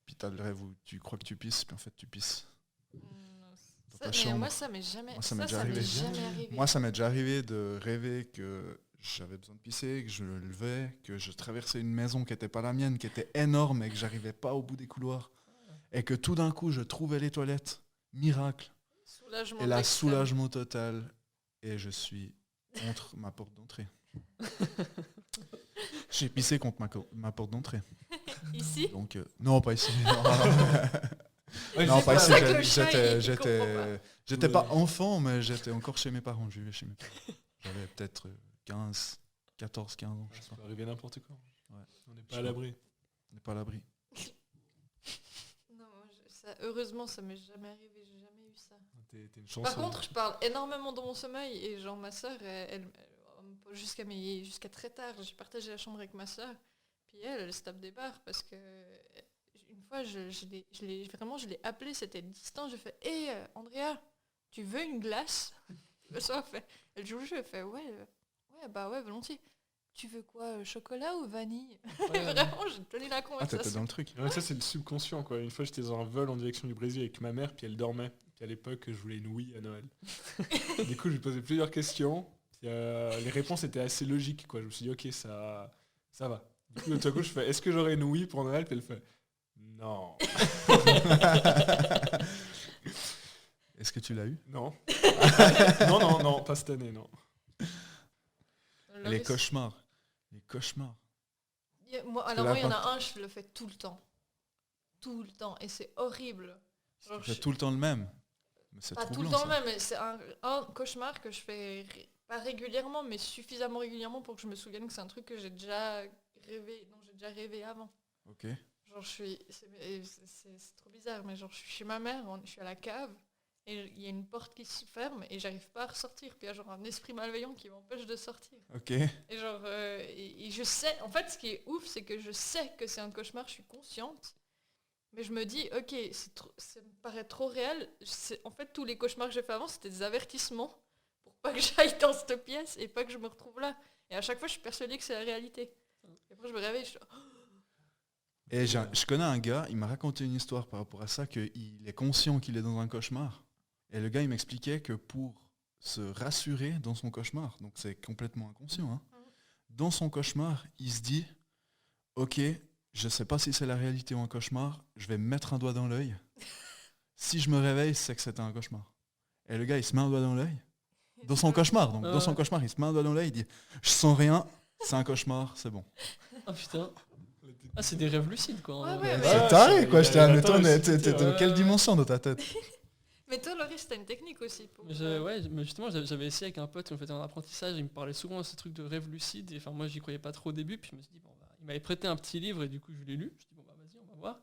puis t'as le rêve où tu crois que tu pisses, puis en fait, tu pisses. dans ta Mais chambre. moi, ça m'est jamais, Moi, ça m'est déjà m'est arrivé. jamais arrivé. Moi, ça m'est déjà arrivé de rêver que j'avais besoin de pisser, que je le levais, que je traversais une maison qui n'était pas la mienne, qui était énorme et que j'arrivais pas au bout des couloirs. Et que tout d'un coup, je trouvais les toilettes. Miracle. Soulagement Et là, extrême. soulagement total. Et je suis contre ma porte d'entrée. J'ai pissé contre ma porte d'entrée. Ici, Donc, non, pas ici. Ouais, Non, je pas sais ici. Avec le chat, il J'étais comprend pas. j'étais pas enfant, mais j'étais encore chez mes parents. Je vivais chez mes parents. J'avais peut-être 14, 15 ans. Je sais Ça pas. peut arriver n'importe quand. Ouais. On n'est pas à l'abri. On n'est pas à l'abri. non, heureusement, ça m'est jamais arrivé. J'ai jamais eu ça. T'es une chance. Par contre, je parle énormément dans mon sommeil et genre ma soeur, jusqu'à très tard, j'ai partagé la chambre avec ma soeur. Puis elle se tape des barres parce que une fois, je l'ai appelée, c'était distant. Je fais, hé Andrea, tu veux une glace? Le soir, elle joue le jeu, elle fait, ouais, volontiers. Tu veux quoi, chocolat ou vanille? Vraiment, j'ai tenu la Ah, t'étais conversation. dans le truc. Ouais, ça c'est le subconscient quoi. Une fois j'étais dans un vol en direction du Brésil avec ma mère puis elle dormait. Puis à l'époque je voulais une Wii à Noël. Du coup je lui posais plusieurs questions. Puis, les réponses étaient assez logiques quoi. Je me suis dit ok ça va. Du coup tout à coup je fais est-ce que j'aurai une Wii pour Noël? Puis elle fait non. Est-ce que tu l'as eu? Non. non, pas cette année non. Les cauchemars. Les cauchemars. Alors moi, il y en a un, je le fais tout le temps. Tout le temps. Et c'est horrible. Genre, Tu fais tout le temps le même. Mais c'est pas tout troublant, le temps ça. même, mais c'est un cauchemar que je fais pas régulièrement, mais suffisamment régulièrement pour que je me souvienne que c'est un truc que j'ai déjà rêvé avant. Ok. Genre c'est trop bizarre, mais genre je suis chez ma mère, je suis à la cave, et il y a une porte qui se ferme et j'arrive pas à ressortir. Puis il y a genre un esprit malveillant qui m'empêche de sortir. Ok. Et genre, et je sais, en fait, ce qui est ouf, c'est que je sais que c'est un cauchemar, je suis consciente, mais je me dis, ok, ça me paraît trop réel. En fait, tous les cauchemars que j'ai fait avant, c'était des avertissements pour pas que j'aille dans cette pièce et pas que je me retrouve là. Et à chaque fois, je suis persuadée que c'est la réalité. Et après, je me réveille, je suis Et je connais un gars, il m'a raconté une histoire par rapport à ça, qu'il est conscient qu'il est dans un cauchemar. Et le gars, il m'expliquait que pour se rassurer dans son cauchemar, donc c'est complètement inconscient, hein, dans son cauchemar, il se dit, ok, je sais pas si c'est la réalité ou un cauchemar, je vais me mettre un doigt dans l'œil. Si je me réveille, c'est que c'était un cauchemar. Et le gars, il se met un doigt dans l'œil, dans son cauchemar, donc dans son cauchemar, il se met un doigt dans l'œil, il dit, je sens rien, c'est un cauchemar, c'est bon. Ah putain. Ah, c'est des rêves lucides quoi. en Ouais, vrai. ouais, C'est taré, quoi, il je a- t'ai il a mais atteint toi, le t'es cimetière, dans ouais. quelle dimension dans ta tête? Mais toi, Loris, t'as une technique aussi pour... Ouais, mais justement, j'avais essayé avec un pote, on faisait un apprentissage, il me parlait souvent de ce truc de rêve lucide, et enfin moi j'y croyais pas trop au début, puis je me suis dit, bon, bah, il m'avait prêté un petit livre, et du coup je l'ai lu, je me suis dit, bon bah vas-y, on va voir.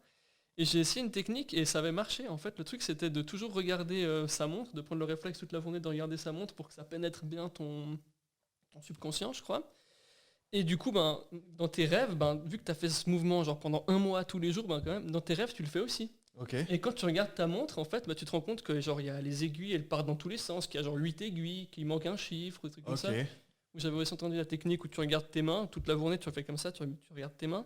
Et j'ai essayé une technique, et ça avait marché, en fait, le truc c'était de toujours regarder sa montre, de prendre le réflexe toute la journée de regarder sa montre pour que ça pénètre bien ton subconscient, je crois. Et du coup, ben, dans tes rêves, ben, vu que tu as fait ce mouvement genre pendant un mois tous les jours, ben, quand même, dans tes rêves tu le fais aussi. Ok. Et quand tu regardes ta montre, en fait, bah, tu te rends compte que genre il y a les aiguilles, elles partent dans tous les sens, qu'il y a genre 8 aiguilles, qu'il manque un chiffre, des trucs comme Ok. ça. Où j'avais aussi entendu la technique où tu regardes tes mains, toute la journée tu fais comme ça, tu regardes tes mains.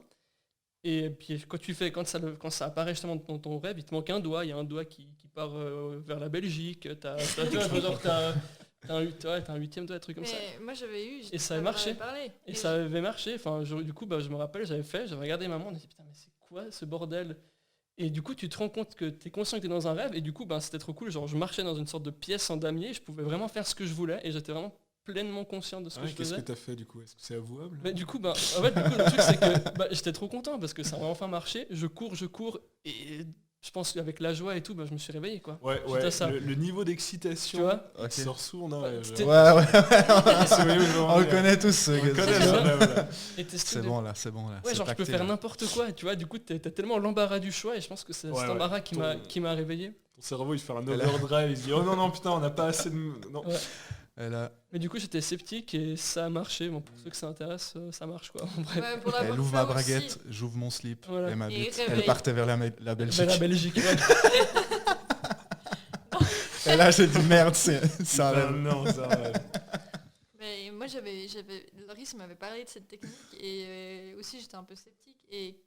Et puis quand ça apparaît justement dans ton rêve, il te manque un doigt, il y a un doigt qui part vers la Belgique, tu vois, genre t'as un 8e doigt, un truc comme ça. Mais moi, j'avais eu... Et ça avait marché. Parlé. Et ça avait marché, enfin, du coup, bah, je me rappelle, j'avais regardé ma montre, je me dit putain, mais c'est quoi ce bordel? Et du coup, tu te rends compte que tu es conscient que tu es dans un rêve, et du coup, bah, c'était trop cool. Genre, je marchais dans une sorte de pièce en damier, je pouvais vraiment faire ce que je voulais, et j'étais vraiment pleinement conscient de ce que je Qu'est-ce faisais. que t'as fait du coup? Est-ce que c'est avouable? Mais du coup, bah, en fait, le truc, c'est que bah, j'étais trop content parce que ça a enfin marché. Je cours, et je pense qu'avec la joie et tout, bah, je me suis réveillé, quoi. Ouais, Suite à ça. le niveau Tu d'excitation vois il Ok. sort souvent d'un rêve. c'était- Ouais, ouais. On On le connaît tous, ce On gars. connaît ce rêve-là. Et tes C'est trucs de- bon là, c'est bon là. Ouais, c'est genre je peux pacté, faire là. n'importe quoi, tu vois, du coup t'as tellement l'embarras du choix et je pense que c'est Ouais, cet ouais. embarras Ton- qui m'a réveillé. Ton cerveau il fait un Et là- overdrive, il se dit oh non putain on n'a pas assez de... Non. Ouais. Elle a- Mais du coup j'étais sceptique et ça a marché. Bon, pour ceux que ça intéresse, ça marche quoi. En vrai. Ouais, pour l'avoir Elle ouvre fait ma aussi. braguette, j'ouvre mon slip Voilà. et ma Et bite. réveille. Elle partait vers la Belgique. Vers la Belgique, ouais. Et là, j'ai dit merde, c'est un Ben rêve. non, c'est un rêve. Mais moi, Loris m'avait parlé de cette technique et aussi j'étais un peu sceptique. Et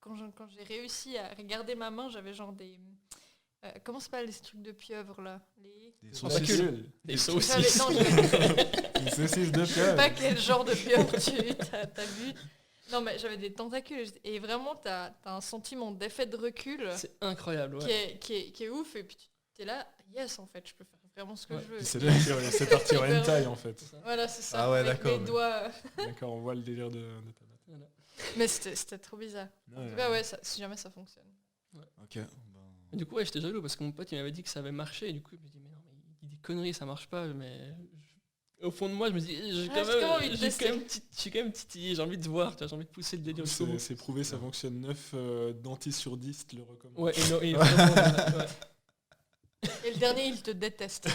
quand j'ai réussi à regarder ma main, j'avais genre Comment s'appellent les trucs de pieuvre là les... Des Tentacules. saucisses. Des J'avais- saucisses. non, je- Une saucisse de je sais pieuvre. pas quel genre de pieuvre t'as vu. Non mais j'avais des tentacules et vraiment t'as un sentiment d'effet de recul C'est incroyable, qui, ouais. est ouf et puis tu es là, yes en fait, je peux faire vraiment ce que Ouais. je veux. Puis c'est parti en hentai en fait. C'est ça. Voilà, c'est ça. Ah ouais, avec d'accord, les mais- doigts. D'accord, on voit le délire de ta bête. Voilà. Mais c'était trop bizarre. En tout cas, ouais, si jamais ça fonctionne. Ok. Ben, Et du coup, ouais, j'étais jaloux parce que mon pote il m'avait dit que ça avait marché. Et du coup, je me dis, mais non, mais il dit des conneries, ça marche pas. Mais au fond de moi, je me dis, j'ai Ah, j'ai quand même envie de je tester. suis quand même titillé, j'ai envie de voir, tu vois, j'ai envie de pousser le délire jusqu'au bout. C'est prouvé, ça fonctionne. 9 dentistes sur 10 le recommandent. Ouais, et, non, et vraiment, ouais. Et le dernier, il te déteste.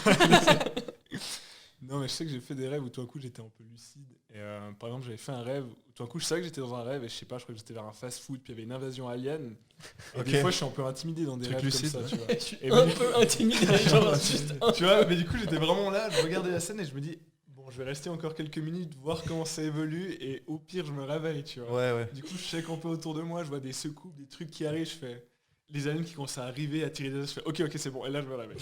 Non, mais je sais que j'ai fait des rêves où tout d'un coup j'étais un peu lucide. Et par exemple, j'avais fait un rêve où tout d'un coup je savais que j'étais dans un rêve et je sais pas, je crois que j'étais vers un fast-food, puis il y avait une invasion alien. Et Ok. des fois, je suis un peu intimidé dans des Truc rêves lucide, comme ça, ouais. tu vois. Je suis Et un mais- peu intimidé, genre, juste un Tu vois, mais du coup, j'étais vraiment là, je regardais la scène et je me dis, bon, je vais rester encore quelques minutes, voir comment ça évolue, et au pire, je me réveille, tu vois. Ouais, ouais. Du coup, je sais qu'un peu autour de moi, je vois des secousses, des trucs qui arrivent, je fais les aliens qui commencent à arriver, à tirer des je fais ok, c'est bon, et là, je me réveille.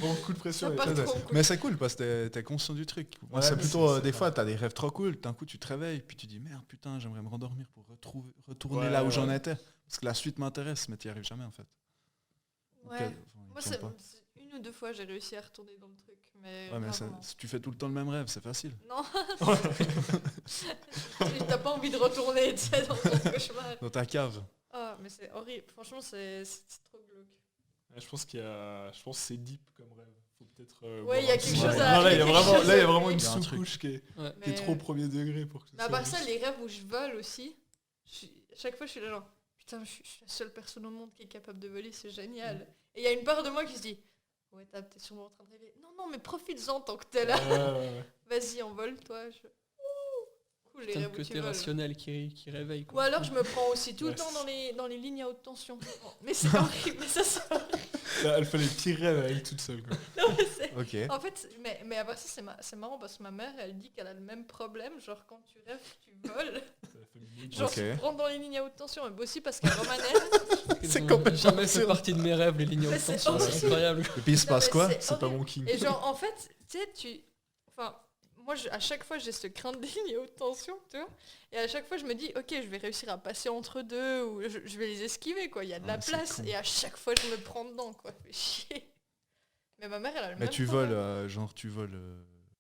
Bon, coup de pression. Ça et part ça, trop cool. Mais c'est cool parce que t'es conscient du truc. Moi, Ouais, c'est mais plutôt c'est des ça. fois t'as des rêves trop cool, d'un coup tu te réveilles puis tu dis merde putain j'aimerais me rendormir pour retourner Ouais, là où ouais. j'en étais parce que la suite m'intéresse mais t'y arrives jamais en fait. Ouais. Enfin, il Moi, tombe pas. c'est une ou deux fois, j'ai réussi à retourner dans le truc. Mais, Ouais mais rarement. si tu fais tout le temps le même rêve c'est facile. Non. T'as pas envie de retourner, tu sais, dans ton cauchemar. Dans ta cave. Ah, mais c'est horrible. Franchement, c'est trop glauque. Ouais, je pense que c'est deep comme rêve. Faut peut-être. Ouais, il y a quelque chose Non, là, il y a quelque vraiment, chose là, il y a à- vraiment une Il y a un truc. sous-couche qui est Ouais. Mais- trop premier degré pour que ce Mais à soit part ça, juste. les rêves où je vole aussi, à chaque fois, je suis là genre, putain, je suis la seule personne au monde qui est capable de voler, c'est génial. Et il y a une part de moi qui se dit, ouais, t'es sûrement en train de rêver. Non, non, mais profites-en tant que t'es là. Ouais. Vas-y, envole-toi. Ouh, cool, les Putain, rêves le où tu côté voles. rationnel qui réveille, Ou quoi. alors je me prends aussi tout le Ouais, temps dans les lignes à haute tension. Mais c'est horrible, mais ça c'est horrible. Là, elle fait les petits rêves à elle toute seule. Quoi. Non, mais c'est- Ok. En fait, mais après ça c'est marrant parce que ma mère elle dit qu'elle a le même problème, genre quand tu rêves que tu voles, Ça fait le mood. genre Ok. tu te prends dans les lignes à haute tension, mais aussi parce qu'à Romanel, C'est Ils ont complètement jamais fait absurde. partie de mes rêves, les lignes Mais haute c'est tension, c'est horrible. incroyable. Et puis il se Non, passe mais quoi? C'est pas horrible. mon king. Et genre en fait, tu sais, enfin, moi à chaque fois j'ai ce crainte des lignes à haute tension, tu vois, et à chaque fois je me dis, ok, je vais réussir à passer entre deux, ou je vais les esquiver, quoi, il y a de la Ouais, c'est place, con. et à chaque fois je me prends dedans, quoi, fait chier. Mais ma mère elle a le Mais même tu problème. voles genre tu voles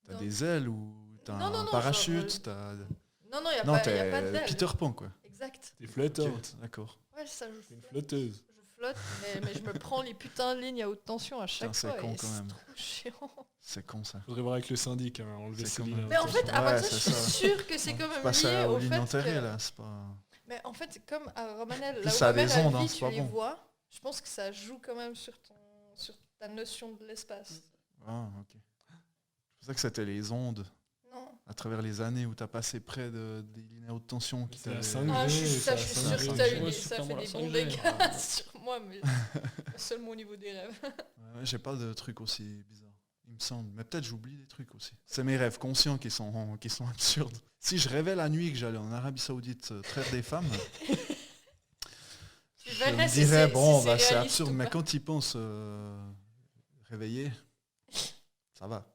t'as Non. des ailes ou t'as Non, non, un non, parachute, genre, t'as Non, non, il non n'y a pas t'es d'aile. Peter Pan quoi. Exact. T'es Ok, flottante. d'accord. Ouais, ça, je T'es une flotte. flotteuse. Je flotte, mais je me prends les putains de lignes à haute tension à chaque Putain, c'est fois. con et quand c'est même. trop chiant. C'est con ça. Faudrait voir avec le syndic, hein, enlever C'est ces comme lignes. un- Mais en fait, à part Ouais, ça, je c'est suis ça. sûre que c'est quand même Pas lié ça au aux lignes fait enterrées que... là, c'est pas. Mais en fait, comme à Romanel, Puis là où ça a ma mère des elle ondes, hein, vit, c'est tu pas les bon. vois, je pense que ça joue quand même sur ta notion de l'espace. Ah, ok. C'est pour ça que c'était les ondes Non. à travers les années où t'as passé près des lignes à haute tension qui C'est la t'avaient- 5G. Ah, je ça, suis ça, sûre ça, que ça, ça ça, fait la des 5G. bons dégâts sur moi, mais seulement au niveau des rêves. Ouais, j'ai pas de trucs aussi bizarres. Il me semble. Mais peut-être j'oublie des trucs aussi. C'est mes rêves conscients qui sont absurdes. Si je rêvais la nuit que j'allais en Arabie Saoudite traire des femmes, Tu je verrais me si dirais c'est- bon si bah c'est réaliste absurde. ou Mais pas. quand ils pensent réveiller, ça va.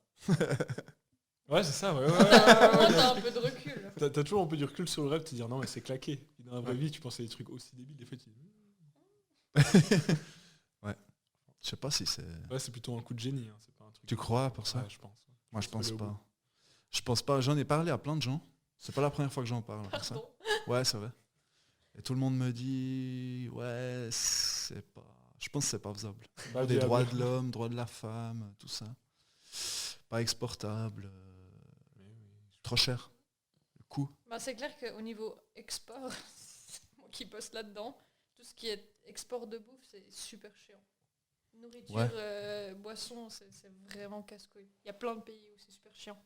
Ouais, c'est ça, ouais. Moi, t'as un peu de recul. T'as toujours un peu du recul sur le rêve, te dire non, mais c'est claqué. Et dans la vraie vie, tu penses à des trucs aussi débiles, des fois, tu dis. Ouais. Je sais pas si c'est. Ouais, c'est plutôt un coup de génie. Hein, c'est pas un truc. Tu crois pour ça? Ouais, je pense. Moi je Faut aller pense au pas. bout. Je pense pas. J'en ai parlé à plein de gens. C'est pas la première fois que j'en parle. pour ça. Pardon. Ouais, c'est vrai. Et tout le monde me dit ouais, c'est pas. Je pense que c'est pas faisable. Pas Des viable. droits de l'homme, droits de la femme, tout ça. Pas exportable. Mais oui. Trop cher. Le coût. Bah, c'est clair qu'au niveau export, c'est moi qui bosse là-dedans, tout ce qui est export de bouffe, c'est super chiant. Nourriture, Ouais. boisson, c'est vraiment casse-couille. Il y a plein de pays où c'est super chiant.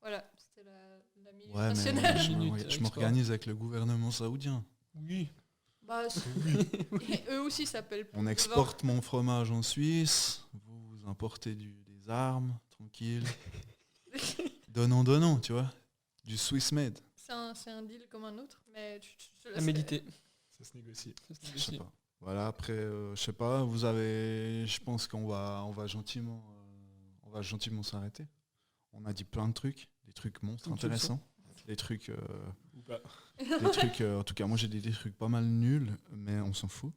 Voilà, c'était la minute Ouais, mais nationale. je m'organise avec le gouvernement saoudien. Oui. Bah, et eux aussi s'appellent. On exporte mon fromage en Suisse, vous importez des armes, tranquille. Donnons, tu vois. Du Swiss made. C'est un deal comme un autre, mais À méditer. Ça se négocie. Je sais pas. Voilà, après, je sais pas, je pense qu'on va gentiment s'arrêter. On a dit plein de trucs, des trucs monstres intéressants, des trucs, Ou pas. en tout cas moi j'ai dit des trucs pas mal nuls, mais on s'en fout.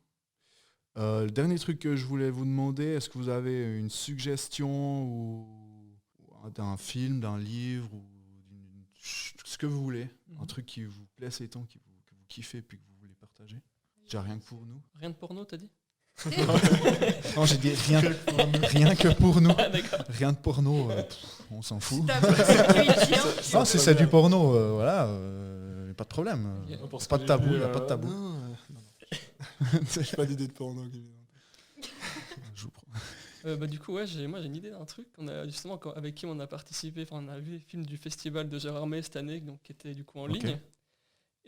Le dernier truc que je voulais vous demander, est-ce que vous avez une suggestion d'un film, d'un livre, ou ce que vous voulez, un truc qui vous plaît ces temps, que vous kiffez et puis que vous voulez partager? Déjà rien que pour nous. Rien de porno, t'as dit? Non, j'ai dit rien que pour nous. Ah, d'accord. Rien de porno, on s'en fout. T'as Non, si c'est du porno, voilà, pas de problème. Pour ce Pas que de j'ai tabou, vu, il n'y a pas de tabou. Non. J'ai pas d'idée de porno. Je vous prends. Du coup, ouais, moi j'ai une idée d'un truc. On a justement avec qui on a participé, on a vu les films du festival de Gérard May cette année, donc qui était du coup en ligne.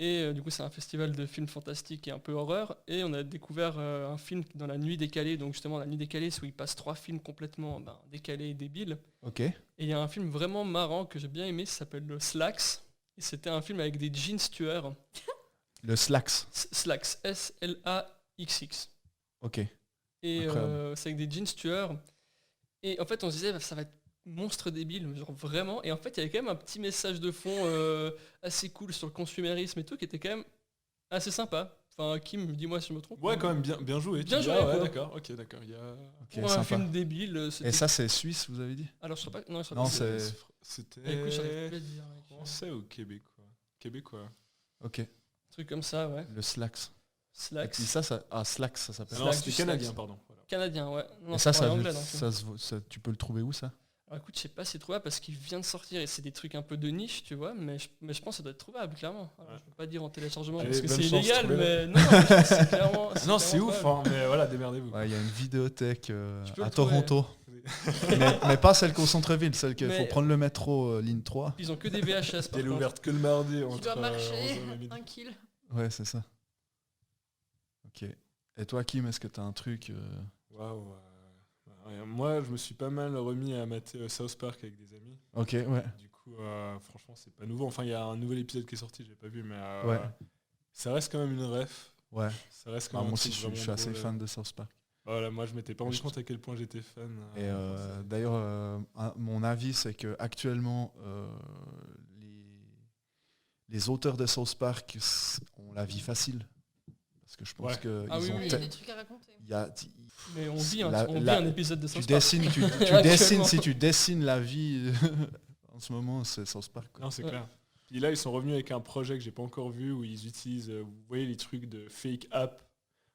Et du coup, c'est un festival de films fantastiques et un peu horreur. Et on a découvert un film dans la nuit décalée. Donc justement, la nuit décalée, c'est où il passe 3 films complètement décalés et débiles. Ok. Et il y a un film vraiment marrant que j'ai bien aimé, ça s'appelle le Slacks. Et c'était un film avec des jeans tueurs. Le Slacks. Slacks, S-L-A-X-X. Ok. Et Incroyable. c'est avec des jeans tueurs. Et en fait, on se disait, ça va être monstre débile, genre vraiment. Et en fait, il y avait quand même un petit message de fond assez cool sur le consumérisme et tout, qui était quand même assez sympa. Enfin, Kim, dis-moi si je me trompe. Ouais, quand même bien joué. Bien Tu joué, dis, ah ouais, quoi. d'accord. Ok, d'accord. Il y a... Ok, Pour un sympa. film débile. Et ça, c'est suisse, vous avez dit? Alors, je sais pas. Non, je sais Non, pas. c'est- C'était Écoute, j'arrive plus à dire. français ou québécois? Québécois. Ok. Un truc comme ça, ouais. Le Slacks. Slacks. Et ça, Slacks, ça Ah s'appelle. non, Slacks, c'était du canadien, Slacks. pardon. Voilà. Canadien, ouais. Non, Et ça, c'est pas anglais, donc. tu peux le trouver où, ça? Alors écoute, je sais pas si c'est trouvable parce qu'il vient de sortir et c'est des trucs un peu de niche, tu vois, mais je pense que ça doit être trouvable, clairement. Alors, Ouais. je peux pas dire en téléchargement Allez, parce que bonne c'est chance de illégal, trouver, mais non, je pense que c'est clairement. Non, c'est clairement ouf, trouvable. hein, mais voilà, démerdez-vous. Ouais, il y a une vidéothèque Tu peux à le trouver. Toronto. mais pas celle qu'au centre-ville, celle qu'il faut Mais- prendre le métro ligne 3. Ils ont que des VHS par Elle est contre. ouverte que le mardi Tu entre dois marcher 11h et midi. 1 kill. Ouais, c'est ça. Ok. Et toi, Kim, est-ce que t'as un truc Waouh. Moi, je me suis pas mal remis à mater South Park avec des amis. Ok, ouais. Du coup, franchement, c'est pas nouveau. Enfin, il y a un nouvel épisode qui est sorti, j'ai pas vu, mais Ouais. ça reste quand même une ref. Ouais. Ça reste quand Ah, même moi un aussi, truc je suis vraiment assez drôle. fan de South Park. Voilà, moi, je m'étais pas rendu Je- compte à quel point j'étais fan. Et d'ailleurs, mon avis, c'est que actuellement, les auteurs de South Park ont la vie facile. Parce que je pense Ouais. que Ah ils oui, ont oui. Il y a des trucs à raconter. il y a- Mais on vit un, La- on vit la- un épisode de tu South Park. dessines, Actuellement. si tu dessines la vie en ce moment, c'est South Park. Quoi. Non, c'est Ouais. clair. Puis là, ils sont revenus avec un projet que j'ai pas encore vu où ils utilisent, vous voyez, les trucs de fake app.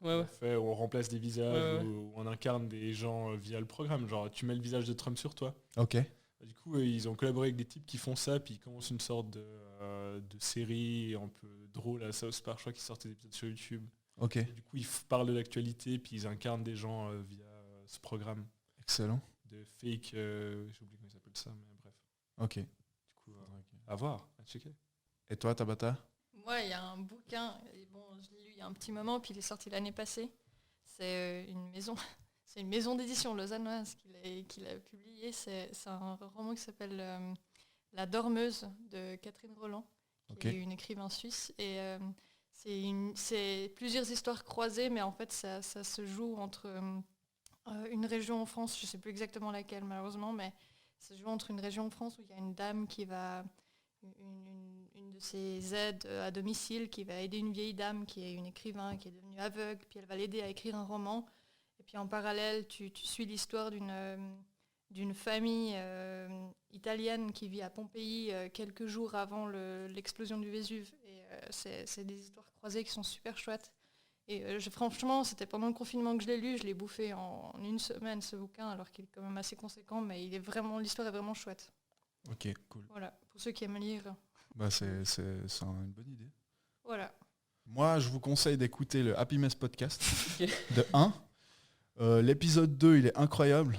Ouais, ouais. Où on remplace des visages, Ouais, ouais. où on incarne des gens via le programme. Genre, tu mets le visage de Trump sur toi. Ok. Du coup, ils ont collaboré avec des types qui font ça, puis ils commencent une sorte de série un peu drôle à South Park. Je crois qu'ils sortent des épisodes sur YouTube. Ok. Et du coup, ils parlent de l'actualité, puis ils incarnent des gens via ce programme Excellent. de fake. J'ai oublié comment ils appellent ça, mais bref. Ok. Du coup, à voir, à checker. Et toi, Tabata? Moi, il y a un bouquin, et bon, je l'ai lu il y a un petit moment, puis il est sorti l'année passée. C'est une maison, c'est une maison d'édition lausannoise qui l'a publié. C'est un roman qui s'appelle La Dormeuse de Catherine Roland, qui Ok. est une écrivain suisse. Et c'est plusieurs histoires croisées, mais en fait, ça se joue entre une région en France, je ne sais plus exactement laquelle malheureusement, mais ça se joue entre une région en France où il y a une dame qui va... Une de ses aides à domicile qui va aider une vieille dame qui est une écrivain qui est devenue aveugle, puis elle va l'aider à écrire un roman. Et puis en parallèle, tu suis l'histoire d'une famille italienne qui vit à Pompéi quelques jours avant l'explosion du Vésuve. Et c'est des histoires croisées qui sont super chouettes. Et franchement, c'était pendant le confinement que je l'ai lu, je l'ai bouffé en une semaine ce bouquin, alors qu'il est quand même assez conséquent, mais l'histoire est vraiment chouette. Ok, cool. Voilà, pour ceux qui aiment lire. Bah, c'est une bonne idée. Voilà. Moi, je vous conseille d'écouter le Happy Mess podcast Ok. de 1. L'épisode 2, il est incroyable.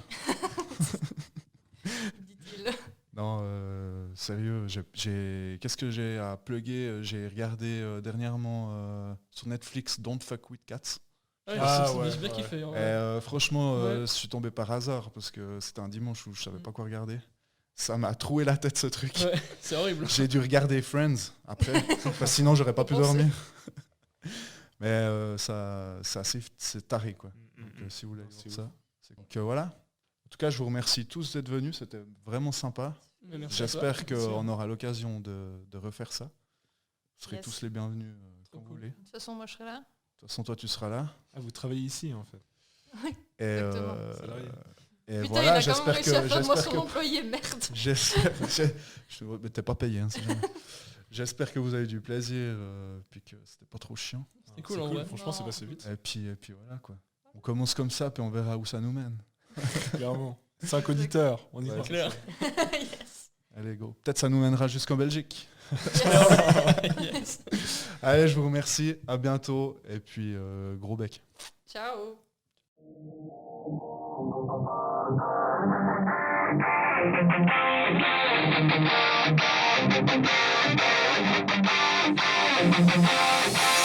Dit-il. Non, sérieux, qu'est-ce que j'ai à plugger? J'ai regardé dernièrement sur Netflix Don't Fuck With Cats. Ouais, Ah, c'est ouais, j'ai bien ouais. kiffé. hein. Et, franchement, Ouais. je suis tombé par hasard parce que c'était un dimanche où je savais pas quoi regarder. Ça m'a troué la tête ce truc. Ouais, c'est horrible. J'ai dû regarder Friends après, parce que sinon j'aurais pas pu Pensez. dormir. Mais c'est taré, quoi. Donc, si vous voulez C'est voir ça. Donc voilà. En tout cas, je vous remercie tous d'être venus. C'était vraiment sympa. Mais merci à toi. J'espère qu'on aura l'occasion de refaire ça. Vous serez Yes. tous les bienvenus quand Trop vous cool. voulez. De De toute façon, moi, je serai là. toute façon, toi, tu seras là. Ah, vous travaillez ici en fait. Et, Exactement. Salarié. et Putain, voilà, il a quand même réussi à faire de moi j'espère son que employé, merde. mais t'es pas payé, hein, c'est jamais. J'espère que vous avez du plaisir, puis que c'était pas trop chiant. C'était cool en vrai. Franchement, c'est Non. passé vite. Et puis voilà, quoi. On commence comme ça, puis on verra où ça nous mène. Clairement. 5 auditeurs, on y Ouais, va. C'est clair. Yes. Allez, go. Peut-être ça nous mènera jusqu'en Belgique. Yes. Allez, je vous remercie. À bientôt. Et puis, gros bec. Ciao. Thank you.